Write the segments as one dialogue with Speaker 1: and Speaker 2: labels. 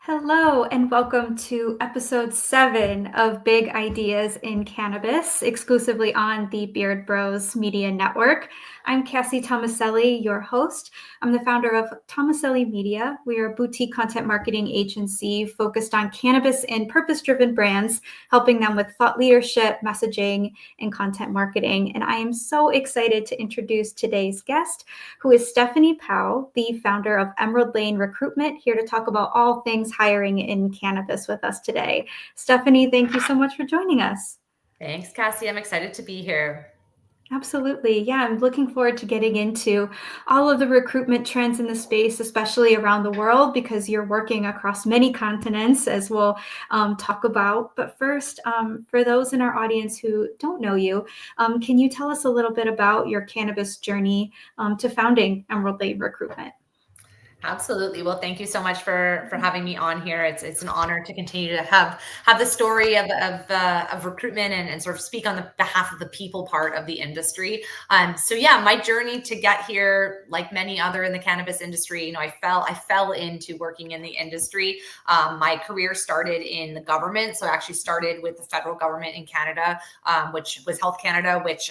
Speaker 1: Hello, and welcome to episode 7 of Big Ideas in Cannabis, exclusively on the Beard Bros Media Network. I'm Cassie Tomaselli, your host. I'm the founder of Tomaselli Media. We are a boutique content marketing agency focused on cannabis and purpose-driven brands, helping them with thought leadership, messaging, and content marketing. And I am so excited to introduce today's guest, who is Stephanie Pow, the founder of Emerald Lane Recruitment, here to talk about all things hiring in cannabis with us today. Stephanie, thank you so much for joining us.
Speaker 2: Thanks, Cassie. I'm excited to be here.
Speaker 1: Absolutely. Yeah, I'm looking forward to getting into all of the recruitment trends in the space, especially around the world, because you're working across many continents, as we'll talk about. But first, for those in our audience who don't know you, can you tell us a little bit about your cannabis journey to founding Emerald Lane Recruitment?
Speaker 2: Absolutely. Well, thank you so much for having me on here. It's an honor to continue to have the story of recruitment and sort of speak on the behalf of the people part of the industry. So yeah, my journey to get here, like many other in the cannabis industry, I fell into working in the industry. My career started in the government, so I actually started with the federal government in Canada, which was Health Canada, which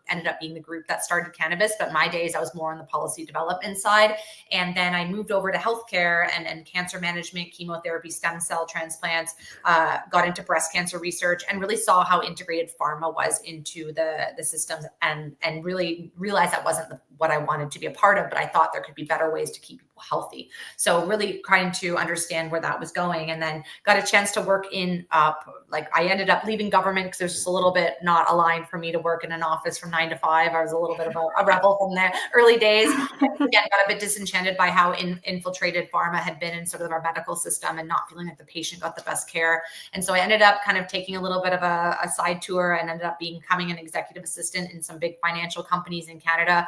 Speaker 2: ended up being the group that started cannabis. But my days, I was more on the policy development side, and then I moved over to healthcare and cancer management, chemotherapy, stem cell transplants, got into breast cancer research, and really saw how integrated pharma was into the systems, and really realized that wasn't what I wanted to be a part of, but I thought there could be better ways to keep people healthy. So really trying to understand where that was going, and then got a chance to work in, I ended up leaving government because there's just a little bit not aligned for me to work in an office from 9 to 5. I was a little bit of a rebel from the early days. Again, got a bit disenchanted by how infiltrated pharma had been in sort of our medical system and not feeling like the patient got the best care. And so I ended up kind of taking a little bit of a side tour and ended up becoming an executive assistant in some big financial companies in Canada,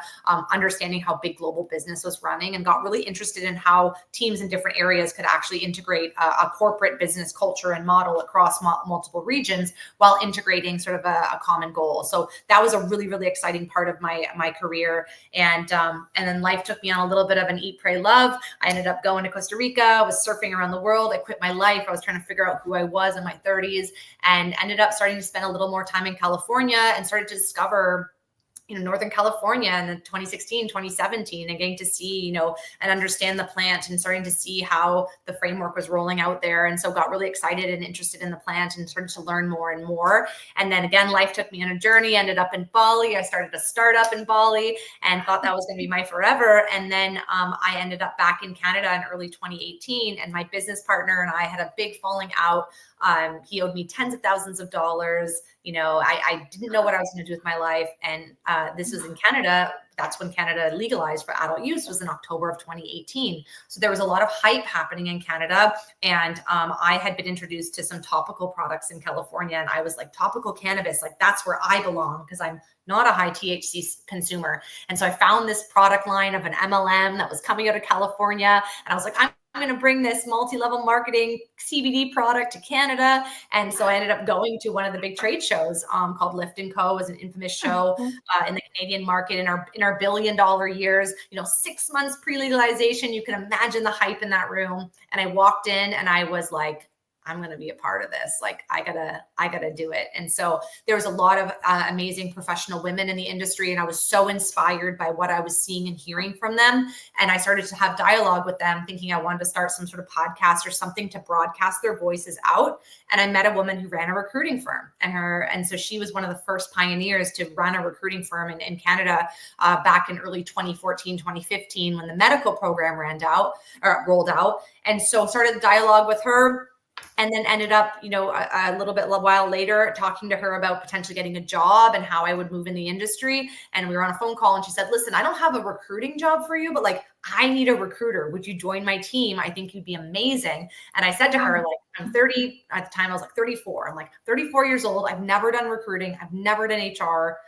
Speaker 2: understanding how big global business was running, and got really interested in how teams in different areas could actually integrate a corporate business culture and model across multiple regions while integrating sort of a common goal. So that was a really, really exciting part of my career. And then life took me on a little bit of an eat, pray, love. I ended up going to Costa Rica, was surfing around the world. I quit my life. I was trying to figure out who I was in my 30s, and ended up starting to spend a little more time in California, and started to discover Northern California in 2016, 2017, and getting to see, and understand the plant, and starting to see how the framework was rolling out there. And so got really excited and interested in the plant and started to learn more and more. And then again, life took me on a journey, ended up in Bali. I started a startup in Bali and thought that was going to be my forever. And then I ended up back in Canada in early 2018, and my business partner and I had a big falling out. He owed me tens of thousands of dollars. I didn't know what I was going to do with my life. And this was in Canada. That's when Canada legalized for adult use, was in October of 2018. So there was a lot of hype happening in Canada. And I had been introduced to some topical products in California. And I was like, topical cannabis, like that's where I belong, because I'm not a high THC consumer. And so I found this product line of an MLM that was coming out of California. And I was like, I'm going to bring this multi-level marketing CBD product to Canada. And so I ended up going to one of the big trade shows called Lift & Co. It was an infamous show in the Canadian market in our $1 billion years, 6 months pre-legalization. You can imagine the hype in that room. And I walked in and I was like, I'm going to be a part of this. Like, I gotta do it. And so there was a lot of amazing professional women in the industry. And I was so inspired by what I was seeing and hearing from them. And I started to have dialogue with them, thinking I wanted to start some sort of podcast or something to broadcast their voices out. And I met a woman who ran a recruiting firm, and so she was one of the first pioneers to run a recruiting firm in Canada back in early 2014, 2015, when the medical program rolled out. And so started the dialogue with her. And then ended up, a while later, talking to her about potentially getting a job and how I would move in the industry. And we were on a phone call, and she said, listen, I don't have a recruiting job for you, but I need a recruiter. Would you join my team? I think you'd be amazing. And I said to her, I'm 30 at the time. I was 34. I'm 34 years old. I've never done recruiting. I've never done HR,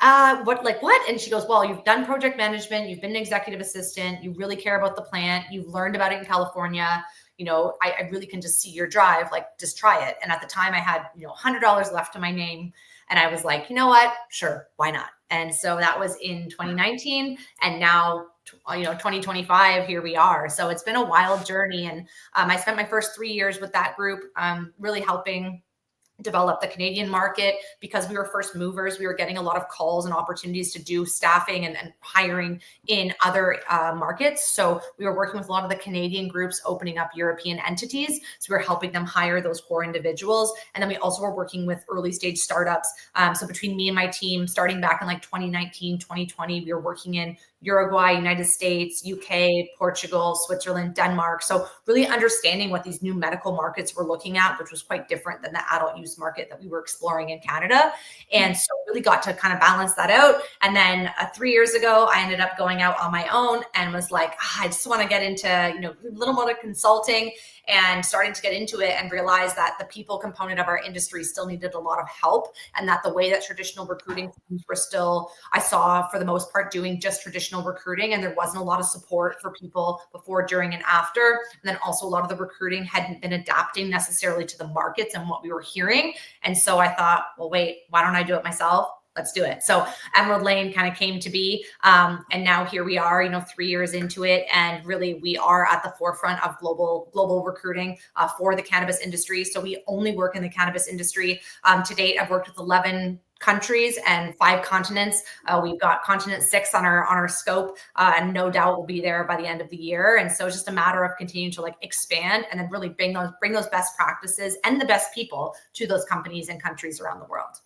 Speaker 2: what? And she goes, well, you've done project management. You've been an executive assistant. You really care about the plant. You've learned about it in California. I really can just see your drive, just try it. And at the time I had, $100 left to my name. And I was like, you know what? Sure. Why not? And so that was in 2019. And now 2025, here we are. So it's been a wild journey. And I spent my first 3 years with that group, really helping develop the Canadian market. Because we were first movers, we were getting a lot of calls and opportunities to do staffing and hiring in other markets. So we were working with a lot of the Canadian groups opening up European entities. So we were helping them hire those core individuals. And then we also were working with early stage startups. So between me and my team, starting back in like 2019, 2020, we were working in Uruguay, United States, UK, Portugal, Switzerland, Denmark. So really understanding what these new medical markets were looking at, which was quite different than the adult use market that we were exploring in Canada. And so really got to kind of balance that out. And then 3 years ago, I ended up going out on my own and was like, I just want to get into, a little more consulting, and starting to get into it and realize that the people component of our industry still needed a lot of help, and that the way that traditional recruiting teams were still, I saw for the most part, doing just traditional recruiting, and there wasn't a lot of support for people before, during, and after. And then also a lot of the recruiting hadn't been adapting necessarily to the markets and what we were hearing. And so I thought, well, wait, why don't I do it myself? Let's do it. So Emerald Lane kind of came to be. And now here we are, 3 years into it. And really, we are at the forefront of global recruiting for the cannabis industry. So we only work in the cannabis industry. To date, I've worked with 11 countries and 5 continents. We've got continent 6 on our scope, and no doubt we'll be there by the end of the year. And so it's just a matter of continuing to expand and then really bring those best practices and the best people to those companies and countries around the world.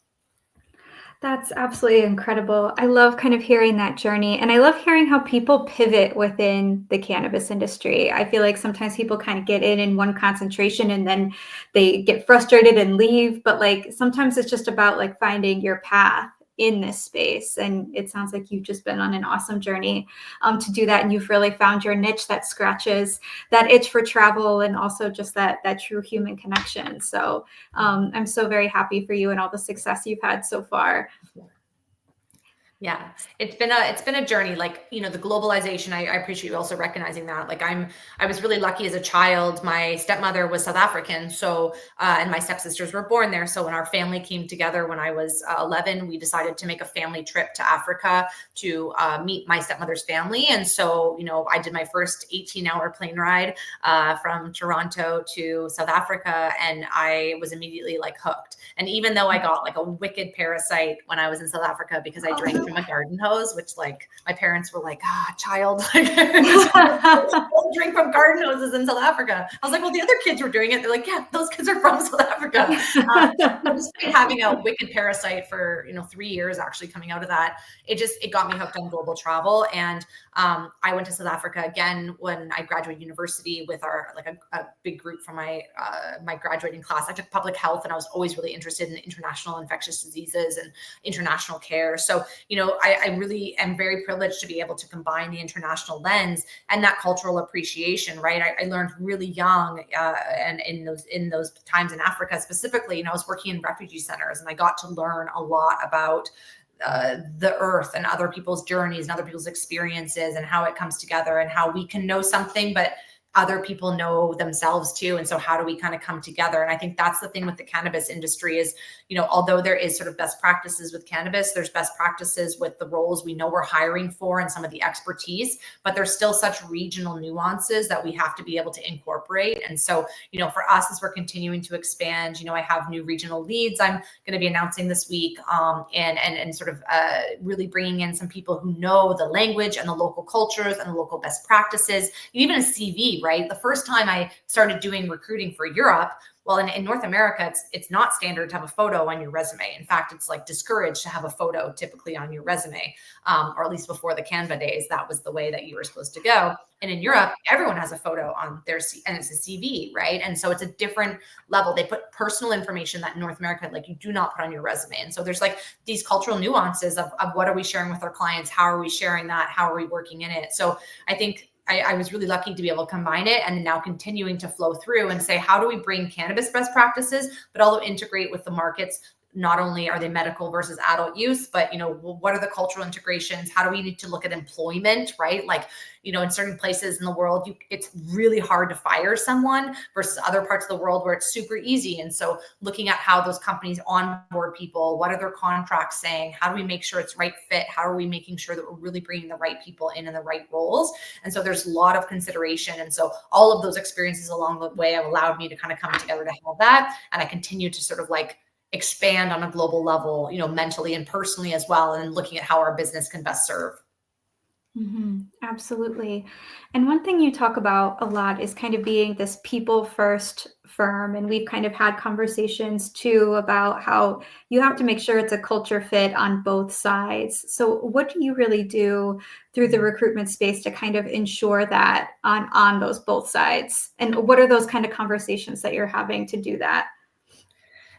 Speaker 1: That's absolutely incredible. I love kind of hearing that journey. And I love hearing how people pivot within the cannabis industry. I feel like sometimes people kind of get in one concentration and then they get frustrated and leave. But sometimes it's just about finding your path in this space. And it sounds like you've just been on an awesome journey to do that. And you've really found your niche that scratches that itch for travel and also just that true human connection. So I'm so very happy for you and all the success you've had so far.
Speaker 2: Yeah, it's been a journey. The globalization, I appreciate you also recognizing that. I was really lucky as a child. My stepmother was South African, so and my stepsisters were born there. So when our family came together when I was 11, we decided to make a family trip to Africa to meet my stepmother's family. And so I did my first 18-hour plane ride from Toronto to South Africa, and I was immediately hooked. And even though I got a wicked parasite when I was in South Africa because I drank from a garden hose, which my parents were like, child, don't drink from garden hoses in South Africa. I was like, well, the other kids were doing it. They're like, yeah, those kids are from South Africa. Just having a wicked parasite for 3 years, actually coming out of that, it got me hooked on global travel. And I went to South Africa again when I graduated university with a big group from my graduating class. I took public health, and I was always really interested in international infectious diseases and international care. So I really am very privileged to be able to combine the international lens and that cultural appreciation, right? I learned really young, and in those times in Africa specifically, I was working in refugee centers, and I got to learn a lot about the earth and other people's journeys and other people's experiences and how it comes together and how we can know something, but other people know themselves too. And so how do we kind of come together? And I think that's the thing with the cannabis industry is, although there is sort of best practices with cannabis, there's best practices with the roles we know we're hiring for and some of the expertise, but there's still such regional nuances that we have to be able to incorporate. And so, for us, as we're continuing to expand, I have new regional leads I'm going to be announcing this week, and sort of really bringing in some people who know the language and the local cultures and the local best practices, even a CV, right? The first time I started doing recruiting for Europe, well, in North America, it's not standard to have a photo on your resume. In fact, it's discouraged to have a photo typically on your resume, or at least before the Canva days, that was the way that you were supposed to go. And in Europe, everyone has a photo on their, and it's a CV, right? And so it's a different level. They put personal information that in North America, you do not put on your resume. And so there's these cultural nuances of what are we sharing with our clients? How are we sharing that? How are we working in it? So I think I was really lucky to be able to combine it, and now continuing to flow through and say, how do we bring cannabis best practices, but also integrate with the markets not only are they medical versus adult use, but, what are the cultural integrations? How do we need to look at employment, right? Like, in certain places in the world, it's really hard to fire someone versus other parts of the world where it's super easy. And so looking at how those companies onboard people, what are their contracts saying? How do we make sure it's right fit? How are we making sure that we're really bringing the right people in the right roles? And so there's a lot of consideration. And so all of those experiences along the way have allowed me to kind of come together to have that. And I continue to sort of like expand on a global level, mentally and personally as well, and looking at how our business can best serve.
Speaker 1: Absolutely. And one thing you talk about a lot is kind of being this people first firm. And we've kind of had conversations too about how you have to make sure it's a culture fit on both sides. So what do you really do through the recruitment space to kind of ensure that on those both sides? And what are those kind of conversations that you're having to do that?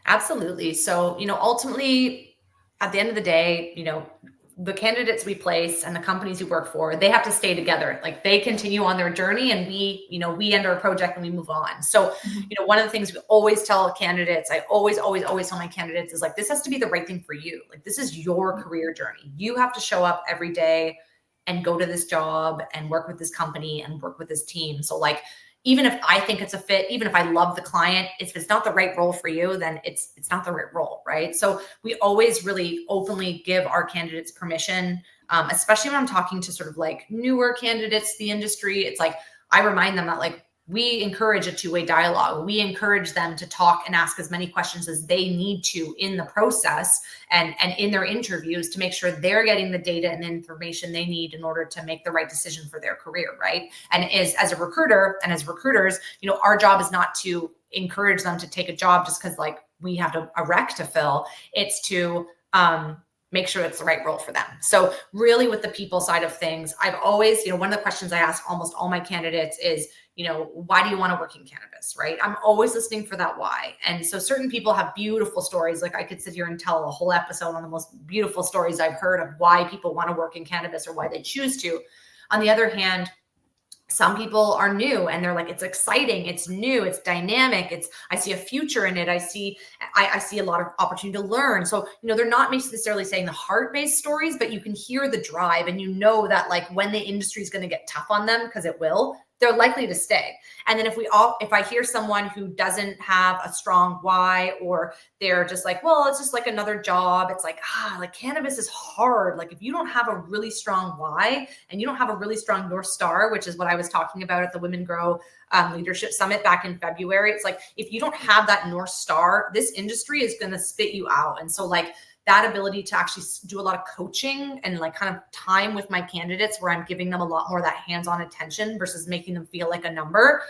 Speaker 2: Absolutely. So, ultimately at the end of the day, the candidates we place and the companies we work for, they have to stay together. Like they continue on their journey and we end our project and we move on. So, one of the things we always tell candidates, I always tell my candidates is like, this has to be the right thing for you. Like this is your career journey. You have to show up every day and go to this job and work with this company and work with this team. So like, even if I think it's a fit, even if I love the client, if it's not the right role for you, then it's not the right role, right? So we always really openly give our candidates permission, especially when I'm talking to sort of like newer candidates to the industry. It's like, I remind them that like, we encourage a two-way dialogue. We encourage them to talk and ask as many questions as they need to in the process and in their interviews to make sure they're getting the data and the information they need in order to make the right decision for their career, right? And as a recruiter and as recruiters, our job is not to encourage them to take a job just because like we have a rec to fill. It's to make sure it's the right role for them. So really with the people side of things, I've always, one of the questions I ask almost all my candidates is, why do you want to work in cannabis, right? I'm always listening for that why. And so certain people have beautiful stories. Like I could sit here and tell a whole episode on the most beautiful stories I've heard of why people want to work in cannabis or why they choose to. On the other hand, some people are new and they're like, it's exciting, it's new, it's dynamic, I see a future in it. I see a lot of opportunity to learn. So, they're not necessarily saying the heart-based stories, but you can hear the drive and that like when the industry is going to get tough on them, because it will, they're likely to stay. And then if I hear someone who doesn't have a strong why, or they're just like, well, it's just like another job. It's like, like cannabis is hard. Like if you don't have a really strong why and you don't have a really strong North Star, which is what I was talking about at the Women Grow Leadership Summit back in February. It's like, if you don't have that North Star, this industry is going to spit you out. And so like, that ability to actually do a lot of coaching and like kind of time with my candidates where I'm giving them a lot more of that hands-on attention versus making them feel like a number,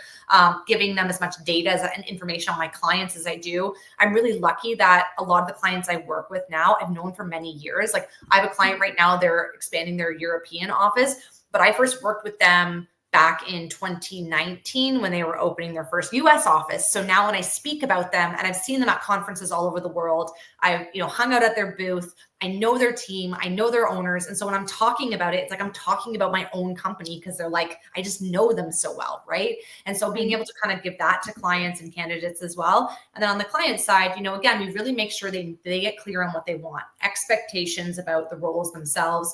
Speaker 2: giving them as much data and information on my clients as I do. I'm really lucky that a lot of the clients I work with now, I've known for many years. Like I have a client right now, they're expanding their European office, but I first worked with them back in 2019 when they were opening their first US office. So now when I speak about them, and I've seen them at conferences all over the world, I've hung out at their booth, I know their team, I know their owners. And so when I'm talking about it, it's like I'm talking about my own company because they're like, I just know them so well, right? And so being able to kind of give that to clients and candidates as well. And then on the client side, again, we really make sure they get clear on what they want, expectations about the roles themselves,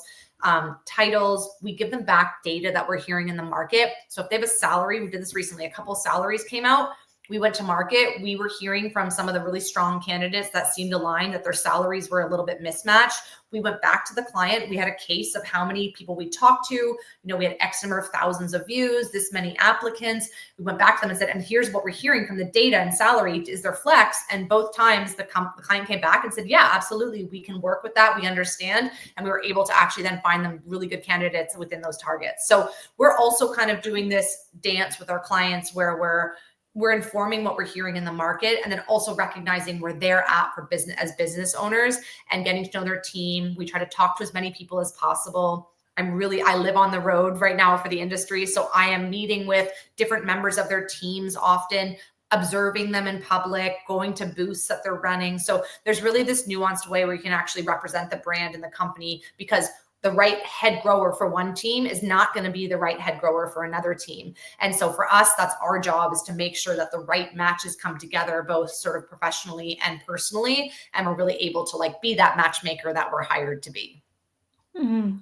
Speaker 2: titles. We give them back data that we're hearing in the market. So if they have a salary, we did this recently, a couple of salaries came out. We went to market. We were hearing from some of the really strong candidates that seemed aligned that their salaries were a little bit mismatched. We went back to the client. We had a case of how many people we talked to. We had X number of thousands of views, this many applicants. We went back to them and said, and here's what we're hearing from the data and salary. Is there flex? And both times the client came back and said, yeah, absolutely. We can work with that. We understand. And we were able to actually then find them really good candidates within those targets. So we're also kind of doing this dance with our clients where we're informing what we're hearing in the market and then also recognizing where they're at for business as business owners and getting to know their team. We try to talk to as many people as possible. I live on the road right now for the industry. So I am meeting with different members of their teams often, observing them in public, going to booths that they're running. So there's really this nuanced way where you can actually represent the brand and the company because the right head grower for one team is not going to be the right head grower for another team. And so for us, that's our job, is to make sure that the right matches come together, both sort of professionally and personally. And we're really able to like be that matchmaker that we're hired to be.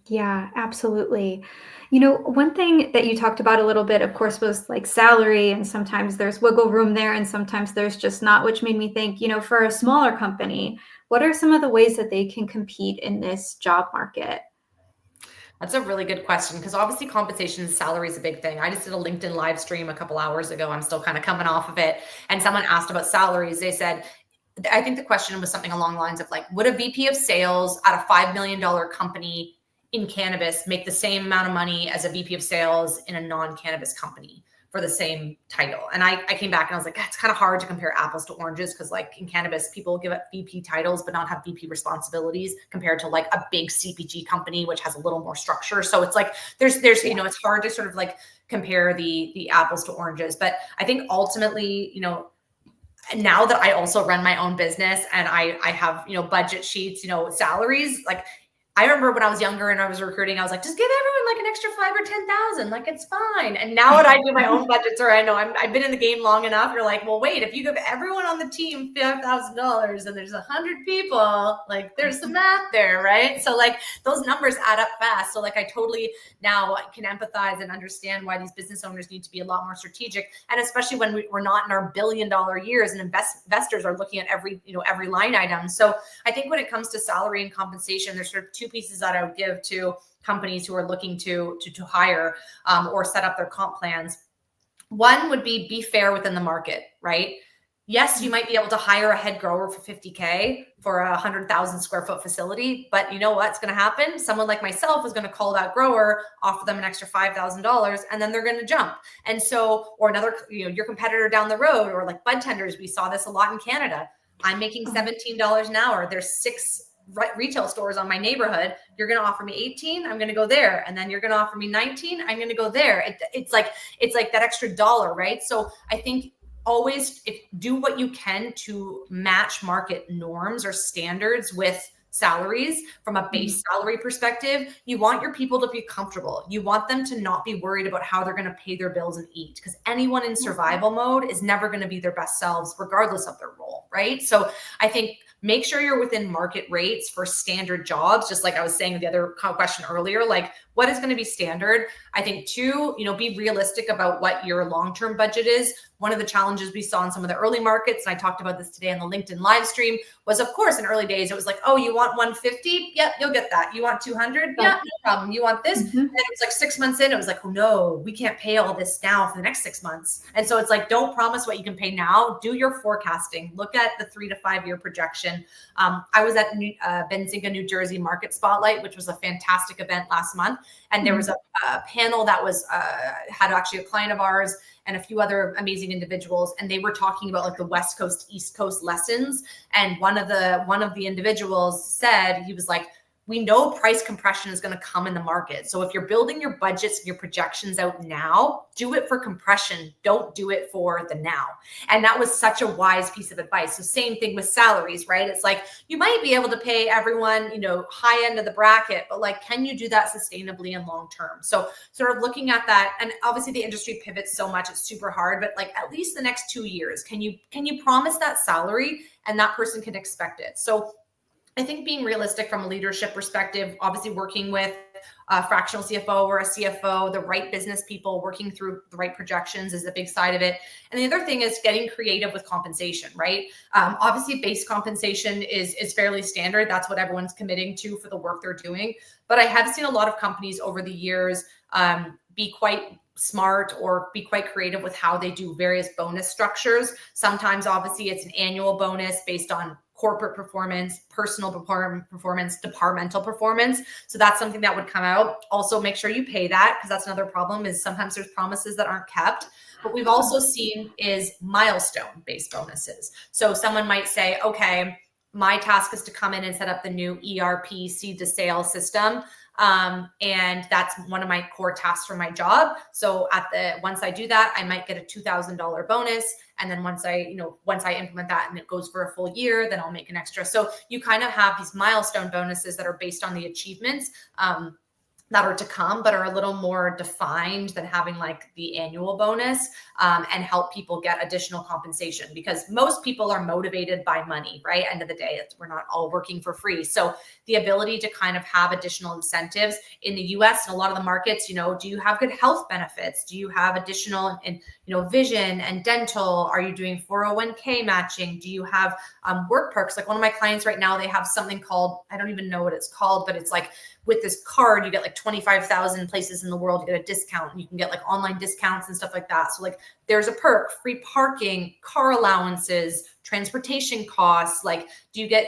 Speaker 1: Yeah, absolutely. You know, one thing that you talked about a little bit, of course, was like salary, and sometimes there's wiggle room there, and sometimes there's just not, which made me think, you know, for a smaller company, what are some of the ways that they can compete in this job market?
Speaker 2: That's a really good question, because obviously compensation and salary is a big thing. I just did a LinkedIn live stream a couple hours ago. I'm still kind of coming off of it. And someone asked about salaries. They said, I think the question was something along the lines of like, would a VP of sales at a $5 million company in cannabis make the same amount of money as a VP of sales in a non-cannabis company for the same title? And I came back and I was like, it's kind of hard to compare apples to oranges, because like in cannabis, people give up VP titles but not have VP responsibilities, compared to like a big CPG company, which has a little more structure. So it's like, there's, you know, it's hard to sort of like compare the apples to oranges. But I think ultimately, you know, now that I also run my own business and I have, you know, budget sheets, you know, salaries, like I remember when I was younger and I was recruiting, I was like, just give everyone like an extra 5 or 10,000, like it's fine. And now that I do my own budgets, or I know I've been in the game long enough, you're like, well, wait, if you give everyone on the team $5,000 and there's 100 people, like there's some math there, right? So like those numbers add up fast. So like I totally now can empathize and understand why these business owners need to be a lot more strategic, and especially when we're not in our billion-dollar years and investors are looking at every, you know, every line item. So I think when it comes to salary and compensation, there's sort of two pieces that I would give to companies who are looking to hire or set up their comp plans. One would be fair within the market, right? Yes, you might be able to hire a head grower for $50K for a 100,000 square foot facility, but you know what's going to happen? Someone like myself is going to call that grower, offer them an extra $5,000, and then they're going to jump. And so, or another, you know, your competitor down the road, or like bud tenders, we saw this a lot in Canada. I'm making $17 an hour. There's 6 retail stores on my neighborhood. You're going to offer me 18, I'm going to go there. And then you're going to offer me 19, I'm going to go there. It's like that extra dollar, right? So I think always do what you can to match market norms or standards with salaries. From a base salary perspective, you want your people to be comfortable. You want them to not be worried about how they're going to pay their bills and eat, because anyone in survival mode is never going to be their best selves regardless of their role, right? So I think make sure you're within market rates for standard jobs. Just like I was saying the other question earlier, like what is going to be standard? I think 2, you know, be realistic about what your long-term budget is. One of the challenges we saw in some of the early markets, and I talked about this today on the LinkedIn live stream, was of course in early days, it was like, oh, you want 150? Yep, you'll get that. You want 200? Yeah, no problem. You want this? And then it was like 6 months in, it was like, oh no, we can't pay all this now for the next 6 months. And so it's like, don't promise what you can pay now. Do your forecasting. Look at the 3 to 5 year projection. I was at Benzinga, New Jersey Market Spotlight, which was a fantastic event last month. And there was a panel that was had actually a client of ours and a few other amazing individuals, and they were talking about like the West Coast, East Coast lessons. And one of the individuals said, he was like, we know price compression is going to come in the market. So if you're building your budgets and your projections out now, do it for compression. Don't do it for the now. And that was such a wise piece of advice. So same thing with salaries, right? It's like, you might be able to pay everyone, you know, high end of the bracket, but like, can you do that sustainably and long term? So sort of looking at that, and obviously the industry pivots so much, it's super hard, but like at least the next 2 years, can you promise that salary and that person can expect it? So I think being realistic from a leadership perspective, obviously working with a fractional CFO or a CFO, the right business people, working through the right projections is a big side of it. And the other thing is getting creative with compensation, right? Obviously base compensation is fairly standard. That's what everyone's committing to for the work they're doing. But I have seen a lot of companies over the years be quite smart or be quite creative with how they do various bonus structures. Sometimes obviously it's an annual bonus based on corporate performance, personal performance, departmental performance. So that's something that would come out. Also make sure you pay that, because that's another problem, is sometimes there's promises that aren't kept. What we've also seen is milestone-based bonuses. So someone might say, okay, my task is to come in and set up the new ERP seed to sale system. And that's one of my core tasks for my job. So once I do that, I might get a $2,000 bonus. And then once I implement that and it goes for a full year, then I'll make an extra. So you kind of have these milestone bonuses that are based on the achievements that are to come, but are a little more defined than having like the annual bonus, and help people get additional compensation, because most people are motivated by money, right? End of the day, we're not all working for free. So the ability to kind of have additional incentives in the US and a lot of the markets, do you have good health benefits? Do you have additional and vision and dental? Are you doing 401k matching? Do you have work perks? Like one of my clients right now, they have something called, I don't even know what it's called, but it's like, with this card, you get like 25,000 places in the world, you get a discount, and you can get like online discounts and stuff like that. So like there's a perk, free parking, car allowances, transportation costs. Like, do you get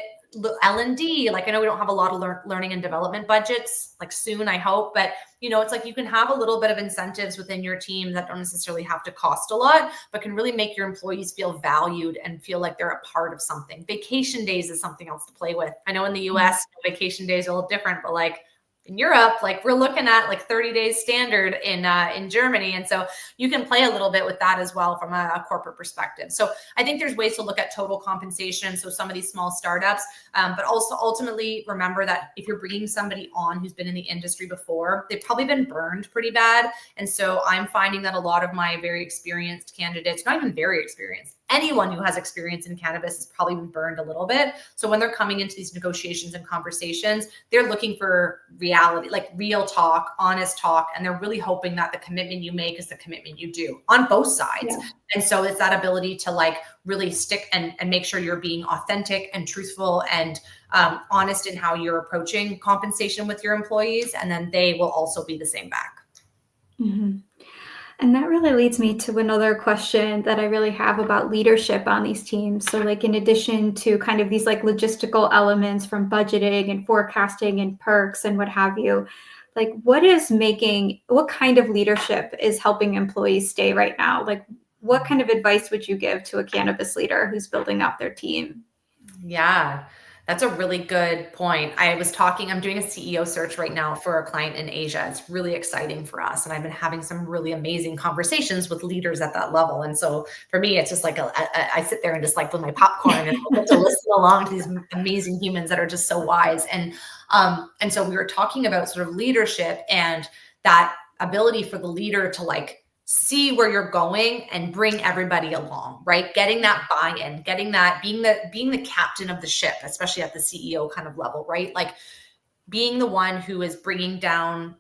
Speaker 2: L&D? Like, I know we don't have a lot of learning and development budgets, like soon, I hope, but it's like you can have a little bit of incentives within your team that don't necessarily have to cost a lot, but can really make your employees feel valued and feel like they're a part of something. Vacation days is something else to play with. I know in the US, vacation days are a little different, but like in Europe, like we're looking at like 30 days standard in Germany. And so you can play a little bit with that as well from a corporate perspective. So I think there's ways to look at total compensation. So some of these small startups, but also ultimately remember that if you're bringing somebody on who's been in the industry before, they've probably been burned pretty bad. And so I'm finding that a lot of my very experienced candidates, not even very experienced, anyone who has experience in cannabis has probably been burned a little bit. So when they're coming into these negotiations and conversations, they're looking for reality, like real talk, honest talk. And they're really hoping that the commitment you make is the commitment you do on both sides. Yeah. And so it's that ability to like really stick and make sure you're being authentic and truthful and honest in how you're approaching compensation with your employees. And then they will also be the same back.
Speaker 1: Mm-hmm. And that really leads me to another question that I really have about leadership on these teams. So like in addition to kind of these like logistical elements from budgeting and forecasting and perks and what have you, like what kind of leadership is helping employees stay right now? Like what kind of advice would you give to a cannabis leader who's building up their team?
Speaker 2: Yeah. That's a really good point. I'm doing a CEO search right now for a client in Asia. It's really exciting for us. And I've been having some really amazing conversations with leaders at that level. And so for me, it's just like I sit there and just like with my popcorn and I get to listen along to these amazing humans that are just so wise. And so we were talking about sort of leadership and that ability for the leader to like see where you're going and bring everybody along, right? Getting that buy-in, getting that, being the captain of the ship, especially at the CEO kind of level, right? Like being the one who is bringing down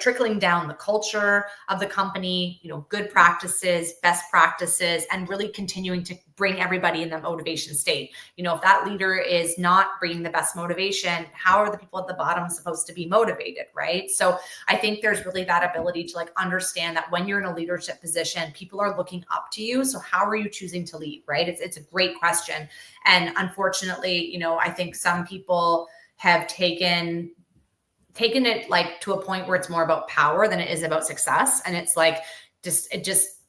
Speaker 2: trickling down the culture of the company, good practices, best practices, and really continuing to bring everybody in the motivation state. If that leader is not bringing the best motivation, how are the people at the bottom supposed to be motivated, right? So I think there's really that ability to like understand that when you're in a leadership position, people are looking up to you. So how are you choosing to lead, right? It's a great question. And unfortunately, I think some people have taken it like to a point where it's more about power than it is about success. And it's like, it just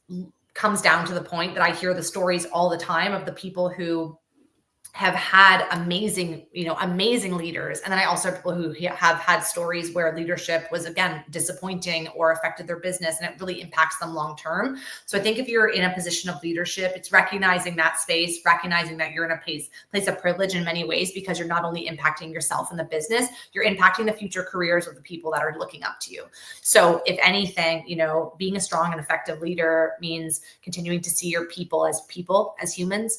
Speaker 2: comes down to the point that I hear the stories all the time of the people who have had amazing leaders. And then I also have people who have had stories where leadership was, again, disappointing or affected their business, and it really impacts them long-term. So I think if you're in a position of leadership, it's recognizing that space, recognizing that you're in a place of privilege in many ways, because you're not only impacting yourself and the business, you're impacting the future careers of the people that are looking up to you. So if anything, being a strong and effective leader means continuing to see your people, as humans,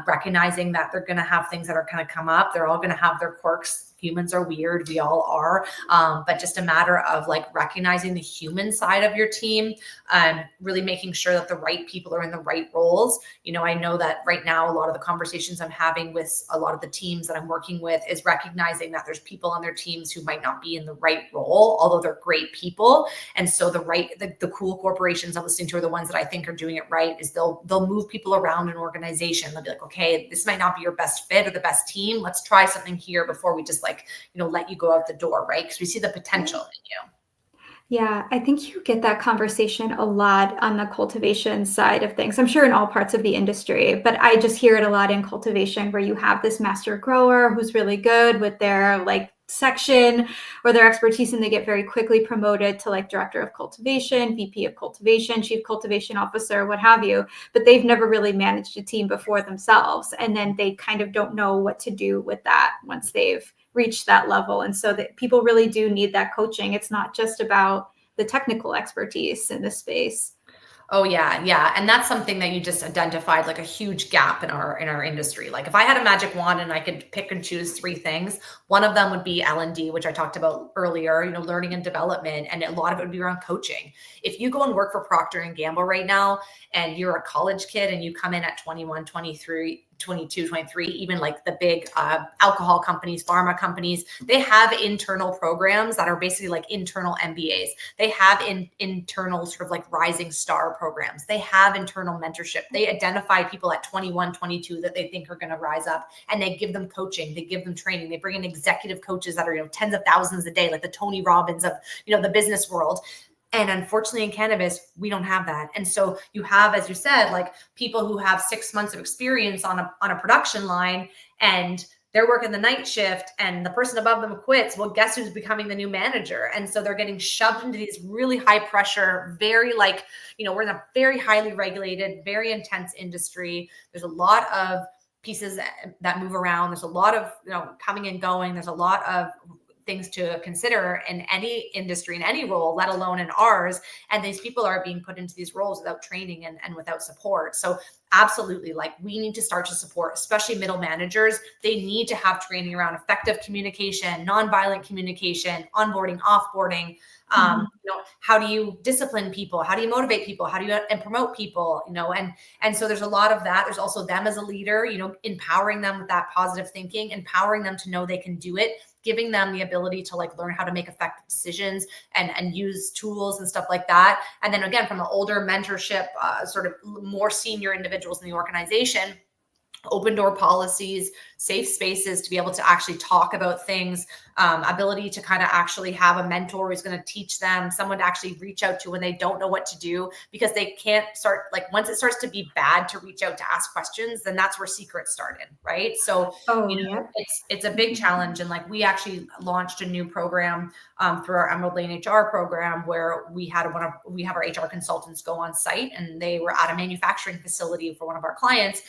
Speaker 2: recognizing that they're going to have things that are going to come up. They're all going to have their quirks. Humans are weird. We all are. But just a matter of like recognizing the human side of your team, really making sure that the right people are in the right roles. I know that right now, a lot of the conversations I'm having with a lot of the teams that I'm working with is recognizing that there's people on their teams who might not be in the right role, although they're great people. And so the cool corporations I'm listening to are the ones that I think are doing it right, is they'll move people around an organization. They'll be like, okay, this might not be your best fit or the best team. Let's try something here before we just let you go out the door, right? Because we see the potential in you.
Speaker 1: Yeah, I think you get that conversation a lot on the cultivation side of things. I'm sure in all parts of the industry, but I just hear it a lot in cultivation, where you have this master grower who's really good with their like section or their expertise, and they get very quickly promoted to like director of cultivation, VP of cultivation, chief cultivation officer, what have you, but they've never really managed a team before themselves. And then they kind of don't know what to do with that once they've reached that level. And so that people really do need that coaching. It's not just about the technical expertise in this space.
Speaker 2: Oh yeah, yeah. And that's something that you just identified, like a huge gap in our industry. Like if I had a magic wand and I could pick and choose three things, one of them would be L&D, which I talked about earlier, learning and development, and a lot of it would be around coaching. If you go and work for Procter and Gamble right now and you're a college kid and you come in at 21, 23, 22, 23, even like the big alcohol companies, pharma companies, they have internal programs that are basically like internal MBAs. They have internal sort of like rising star programs. They have internal mentorship. They identify people at 21, 22 that they think are going to rise up, and they give them coaching. They give them training. They bring in executive coaches that are, tens of thousands a day, like the Tony Robbins of, the business world. And unfortunately in cannabis, we don't have that. And so you have, as you said, like people who have 6 months of experience on a production line, and they're working the night shift and the person above them quits. Well, guess who's becoming the new manager? And so they're getting shoved into these really high pressure, very like, we're in a very highly regulated, very intense industry. There's a lot of pieces that move around. There's a lot of, coming and going. There's a lot of things to consider in any industry, in any role, let alone in ours. And these people are being put into these roles without training and without support. So absolutely, like we need to start to support, especially middle managers. They need to have training around effective communication, nonviolent communication, onboarding, offboarding. How do you discipline people? How do you motivate people? How do you and promote people? And so there's a lot of that. There's also them as a leader, empowering them with that positive thinking, empowering them to know they can do it, giving them the ability to like learn how to make effective decisions and use tools and stuff like that. And then again, from an older mentorship, sort of more senior individuals in the organization, open door policies, safe spaces to be able to actually talk about things, ability to kind of actually have a mentor who's going to teach them, someone to actually reach out to when they don't know what to do, because they can't start, like once it starts to be bad to reach out to ask questions, then that's where secrets started, right? So it's a big challenge. And like we actually launched a new program through our Emerald Lane HR program, where we have our HR consultants go on site, and they were at a manufacturing facility for one of our clients,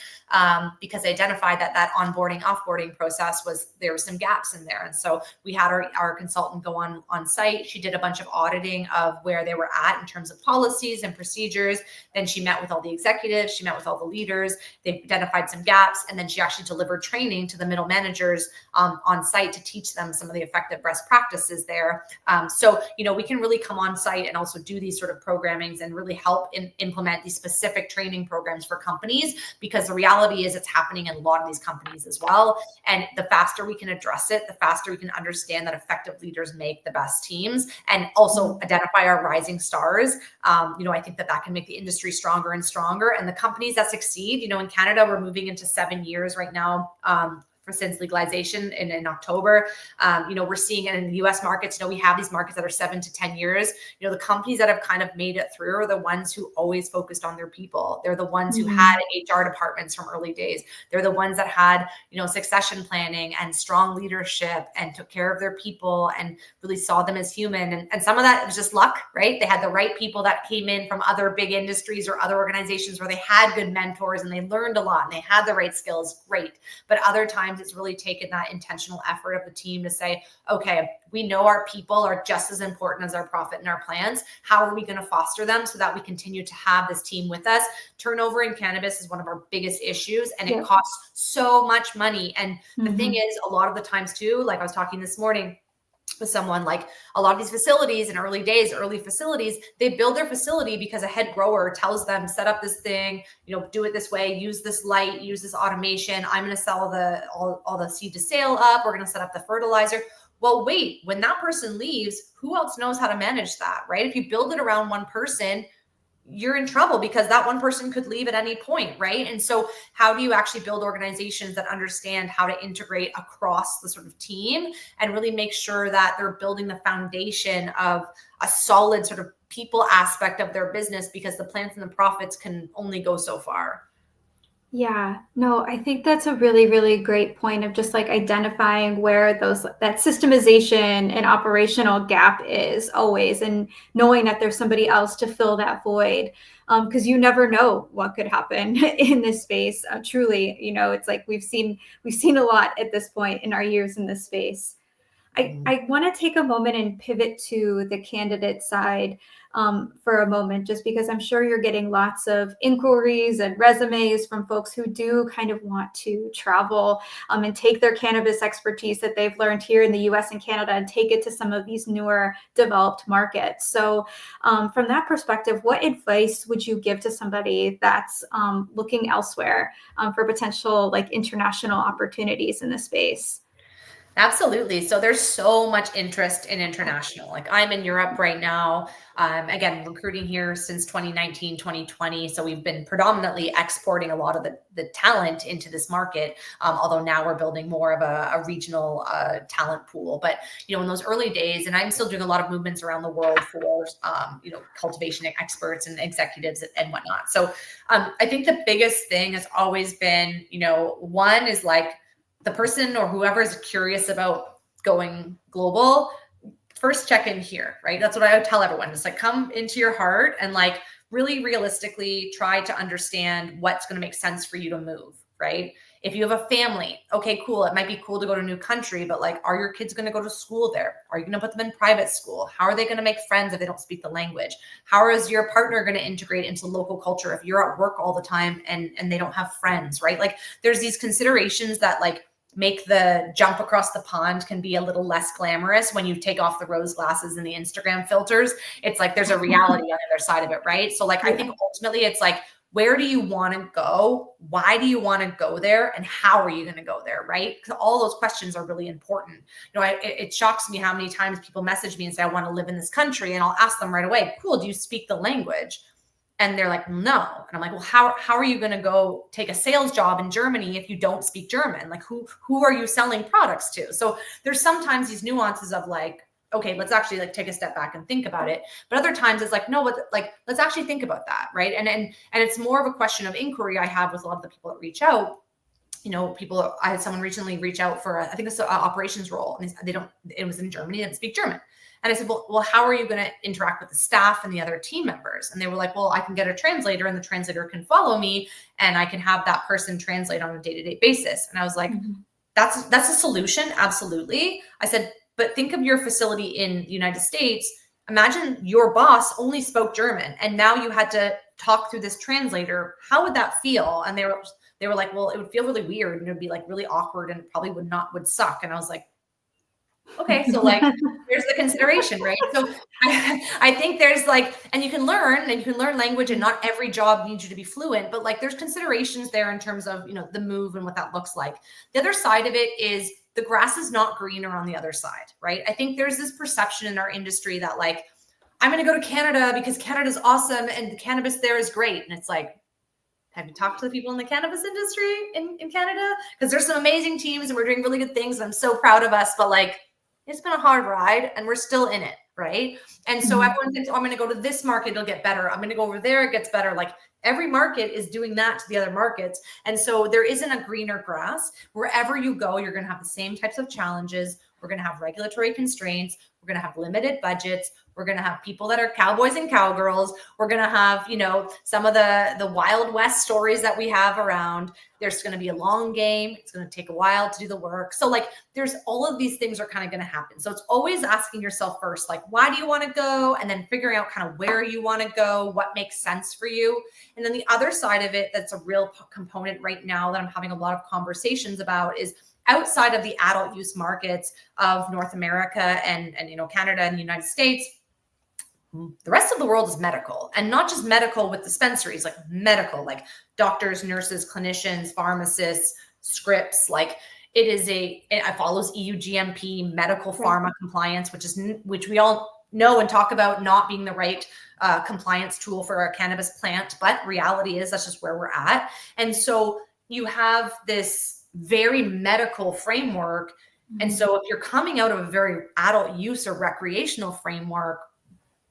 Speaker 2: because they identified that onboarding, offboarding process there were some gaps in there. And so we had our consultant go on site. She did a bunch of auditing of where they were at in terms of policies and procedures. Then she met with all the executives. She met with all the leaders. They identified some gaps. And then she actually delivered training to the middle managers on site to teach them some of the effective best practices there. So we can really come on site and also do these sort of programmings and really help implement these specific training programs for companies, because the reality is it's happening in a lot of these companies as well. And the faster we can address it, the faster we can understand that effective leaders make the best teams, and also identify our rising stars. I think that can make the industry stronger and stronger. And the companies that succeed, in Canada, we're moving into 7 years right now. Since legalization in October, we're seeing it in the US markets. We have these markets that are 7 to 10 years. The companies that have kind of made it through are the ones who always focused on their people. They're the ones who had HR departments from early days. They're the ones that had, succession planning and strong leadership and took care of their people and really saw them as human. And some of that was just luck, right? They had the right people that came in from other big industries or other organizations where they had good mentors and they learned a lot and they had the right skills. Great. But other times it's really taken that intentional effort of the team to say, okay, we know our people are just as important as our profit and our plans. How are we going to foster them so that we continue to have this team with us? Turnover in cannabis is one of our biggest issues, and it costs so much money. And the thing is, a lot of the times too, like I was talking this morning with someone, like a lot of these facilities in early facilities, they build their facility because a head grower tells them, set up this thing, do it this way, use this light, use this automation. I'm going to sell all the seed to sale up. We're going to set up the fertilizer. Well, wait, when that person leaves, who else knows how to manage that, right? If you build it around one person, you're in trouble because that one person could leave at any point, right? And so how do you actually build organizations that understand how to integrate across the sort of team and really make sure that they're building the foundation of a solid sort of people aspect of their business, because the plans and the profits can only go so far.
Speaker 1: Yeah, no, I think that's a really, really great point of just like identifying where that systemization and operational gap is always, and knowing that there's somebody else to fill that void. Because you never know what could happen in this space. Truly, it's like we've seen a lot at this point in our years in this space. I want to take a moment and pivot to the candidate side for a moment, just because I'm sure you're getting lots of inquiries and resumes from folks who do kind of want to travel and take their cannabis expertise that they've learned here in the US and Canada and take it to some of these newer developed markets. So, from that perspective, what advice would you give to somebody that's looking elsewhere for potential like international opportunities in the space?
Speaker 2: Absolutely. So there's so much interest in international. Like I'm in Europe right now. Again, recruiting here since 2019, 2020. So we've been predominantly exporting a lot of the talent into this market. Although now we're building more of a regional talent pool. But, in those early days, and I'm still doing a lot of movements around the world for, cultivation experts and executives and whatnot. So I think the biggest thing has always been, one is like, the person or whoever is curious about going global, first check in here, right? That's what I would tell everyone. It's like, come into your heart and like really realistically try to understand what's going to make sense for you to move, right? If you have a family, okay, cool. It might be cool to go to a new country, but like, are your kids going to go to school there? Are you going to put them in private school? How are they going to make friends if they don't speak the language? How is your partner going to integrate into local culture if you're at work all the time and they don't have friends, right? Like there's these considerations that like make the jump across the pond can be a little less glamorous when you take off the rose glasses and the Instagram filters. It's like there's a reality on the other side of it, right? So like I think ultimately it's like, where do you want to go? Why do you want to go there? And how are you going to go there, right? Because all those questions are really important. It shocks me how many times people message me and say, I want to live in this country. And I'll ask them right away, cool, do you speak the language? And they're like, no. And I'm like, well, how are you going to go take a sales job in Germany if you don't speak German? Like who are you selling products to? So there's sometimes these nuances of like, okay, let's actually like take a step back and think about it. But other times it's like, no, but like, let's actually think about that. Right. And it's more of a question of inquiry I have with a lot of the people that reach out. I had someone recently reach out for, I think it's an operations role, and it was in Germany, didn't speak German. And I said, well, how are you going to interact with the staff and the other team members? And they were like, well, I can get a translator and the translator can follow me and I can have that person translate on a day-to-day basis. And I was like, that's a solution. Absolutely. I said, but think of your facility in the United States. Imagine your boss only spoke German and now you had to talk through this translator. How would that feel? And they were like, well, it would feel really weird and it would be like really awkward and probably would suck. And I was like, okay, so like, there's the consideration, right? So I think there's like, and you can learn language and not every job needs you to be fluent, but like there's considerations there in terms of, the move and what that looks like. The other side of it is the grass is not greener on the other side, right? I think there's this perception in our industry that like, I'm going to go to Canada because Canada's awesome and the cannabis there is great. And it's like, have you talked to the people in the cannabis industry in Canada? Because there's some amazing teams and we're doing really good things. And I'm so proud of us, but like, it's been a hard ride and we're still in it, right? And so everyone thinks, oh, I'm going to go to this market, it'll get better. I'm going to go over there, it gets better. Like every market is doing that to the other markets. And so there isn't a greener grass. Wherever you go, you're going to have the same types of challenges. We're going to have regulatory constraints. We're going to have limited budgets. We're going to have people that are cowboys and cowgirls. We're going to have, some of the Wild West stories that we have around. There's going to be a long game. It's going to take a while to do the work. So like there's all of these things are kind of going to happen. So it's always asking yourself first, like, why do you want to go? And then figuring out kind of where you want to go, what makes sense for you. And then the other side of it, that's a real component right now that I'm having a lot of conversations about is outside of the adult use markets of North America and Canada and the United States. The rest of the world is medical, and not just medical with dispensaries, like medical, like doctors, nurses, clinicians, pharmacists, scripts. Like it follows EU GMP medical pharma compliance, which we all know and talk about not being the right compliance tool for a cannabis plant. But reality is that's just where we're at. And so you have this very medical framework. And so if you're coming out of a very adult use or recreational framework,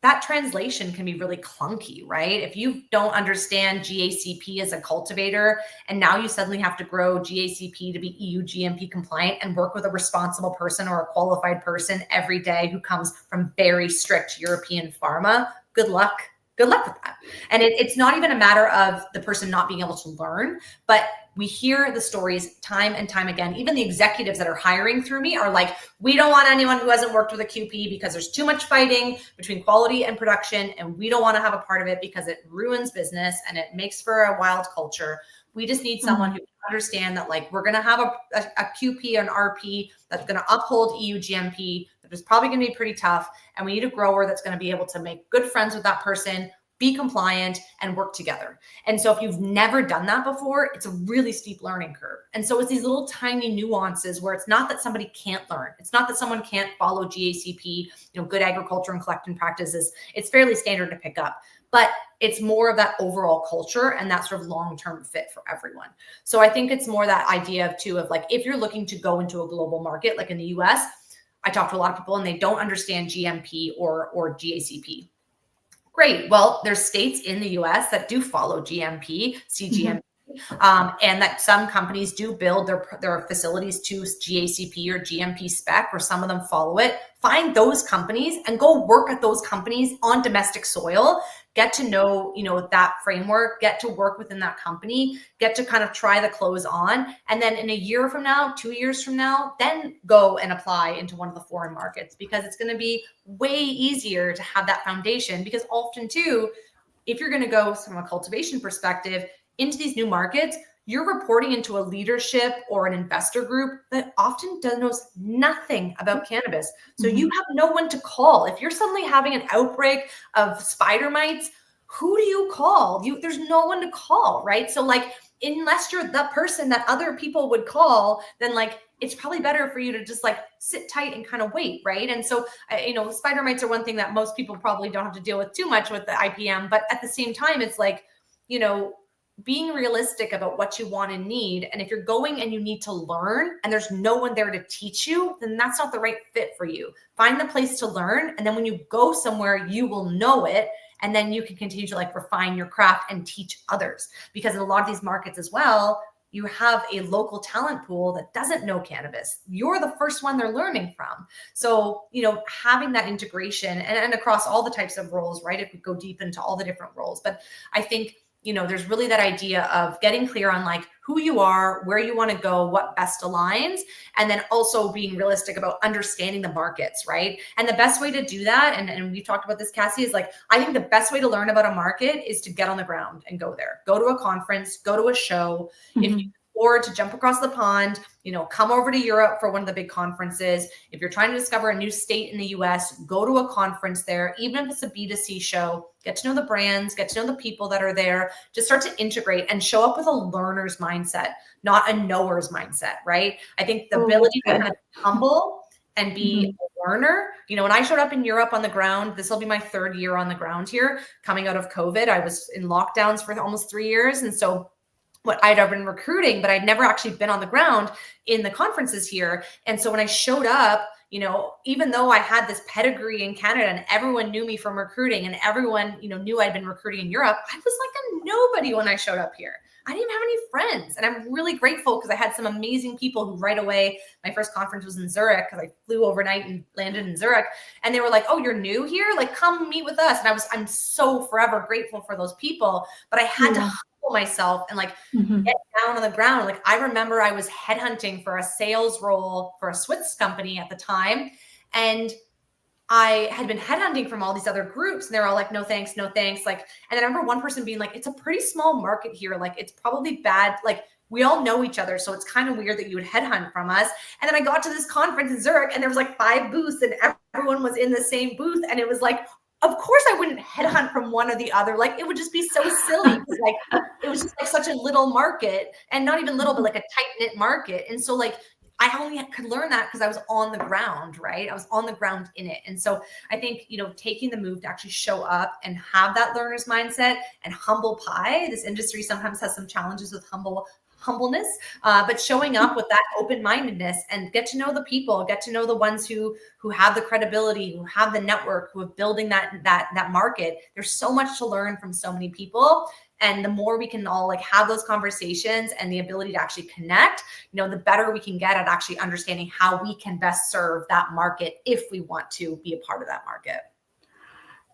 Speaker 2: that translation can be really clunky, right? If you don't understand GACP as a cultivator, and now you suddenly have to grow GACP to be EU GMP compliant and work with a responsible person or a qualified person every day who comes from very strict European pharma, good luck. Good luck with that. And it's not even a matter of the person not being able to learn, but we hear the stories time and time again. Even the executives that are hiring through me are like, we don't want anyone who hasn't worked with a QP because there's too much fighting between quality and production, and we don't want to have a part of it because it ruins business and it makes for a wild culture. We just need someone who can understand that, like, we're going to have a QP or an RP that's going to uphold EU GMP, that is probably going to be pretty tough. And we need a grower that's going to be able to make good friends with that person, be compliant, and work together. And so if you've never done that before, it's a really steep learning curve. And so it's these little tiny nuances where it's not that somebody can't learn. It's not that someone can't follow GACP, good agriculture and collecting practices. It's fairly standard to pick up, but it's more of that overall culture and that sort of long-term fit for everyone. So I think it's more that idea of like, if you're looking to go into a global market, like in the US, I talk to a lot of people and they don't understand GMP or GACP. Great. Well, there's states in the US that do follow GMP, CGMP, and that some companies do build their facilities to GACP or GMP spec, or some of them follow it. Find those companies and go work at those companies on domestic soil. Get to know, that framework, get to work within that company, get to kind of try the clothes on. And then in a year from now, 2 years from now, then go and apply into one of the foreign markets, because it's going to be way easier to have that foundation. Because often too, if you're going to go from a cultivation perspective into these new markets, you're reporting into a leadership or an investor group that often knows nothing about cannabis. So you have no one to call. If you're suddenly having an outbreak of spider mites, who do you call? There's no one to call, right? So like, unless you're the person that other people would call, then like, it's probably better for you to just like sit tight and kind of wait, right? And so, spider mites are one thing that most people probably don't have to deal with too much with the IPM, but at the same time, it's like, being realistic about what you want and need. And if you're going and you need to learn and there's no one there to teach you, then that's not the right fit for you. Find the place to learn. And then when you go somewhere, you will know it. And then you can continue to like refine your craft and teach others. Because in a lot of these markets as well, you have a local talent pool that doesn't know cannabis. You're the first one they're learning from. So, having that integration and across all the types of roles, right? If we go deep into all the different roles, but I think there's really that idea of getting clear on like who you are, where you want to go, what best aligns, and then also being realistic about understanding the markets, right? And the best way to do that, and we've talked about this, Cassie, is like, I think the best way to learn about a market is to get on the ground and go there. Go to a conference, go to a show. If you or to jump across the pond, come over to Europe for one of the big conferences. If you're trying to discover a new state in the US, go to a conference there, even if it's a B2C show, get to know the brands, get to know the people that are there, just start to integrate and show up with a learner's mindset, not a knower's mindset, right? I think the ability to kind of be humble and be a learner. When I showed up in Europe on the ground, this will be my 3rd year on the ground here, coming out of COVID. I was in lockdowns for almost 3 years. And so I'd been recruiting, but I'd never actually been on the ground in the conferences here. And so when I showed up, even though I had this pedigree in Canada and everyone knew me from recruiting and everyone, knew I'd been recruiting in Europe, I was like a nobody when I showed up here. I didn't have any friends. And I'm really grateful because I had some amazing people who right away, my first conference was in Zurich because I flew overnight and landed in Zurich. And they were like, oh, you're new here? Like, come meet with us. And I'm so forever grateful for those people. But I had to humble myself and like get down on the ground. Like, I remember I was headhunting for a sales role for a Swiss company at the time. And I had been headhunting from all these other groups and they're all like, no, thanks, no, thanks. Like, and I remember one person being like, it's a pretty small market here. Like, it's probably bad. Like, we all know each other. So it's kind of weird that you would headhunt from us. And then I got to this conference in Zurich and there was like 5 booths and everyone was in the same booth. And it was like, of course I wouldn't headhunt from one or the other. Like, it would just be so silly. Like, it was just like such a little market, and not even little, but like a tight knit market. And so like, I only could learn that because I was on the ground, right? I was on the ground in it. And so I think, taking the move to actually show up and have that learner's mindset and humble pie. This industry sometimes has some challenges with humble humbleness, but showing up with that open-mindedness and get to know the people, get to know the ones who have the credibility, who have the network, who are building that market. There's so much to learn from so many people. And the more we can all like have those conversations and the ability to actually connect, the better we can get at actually understanding how we can best serve that market if we want to be a part of that market.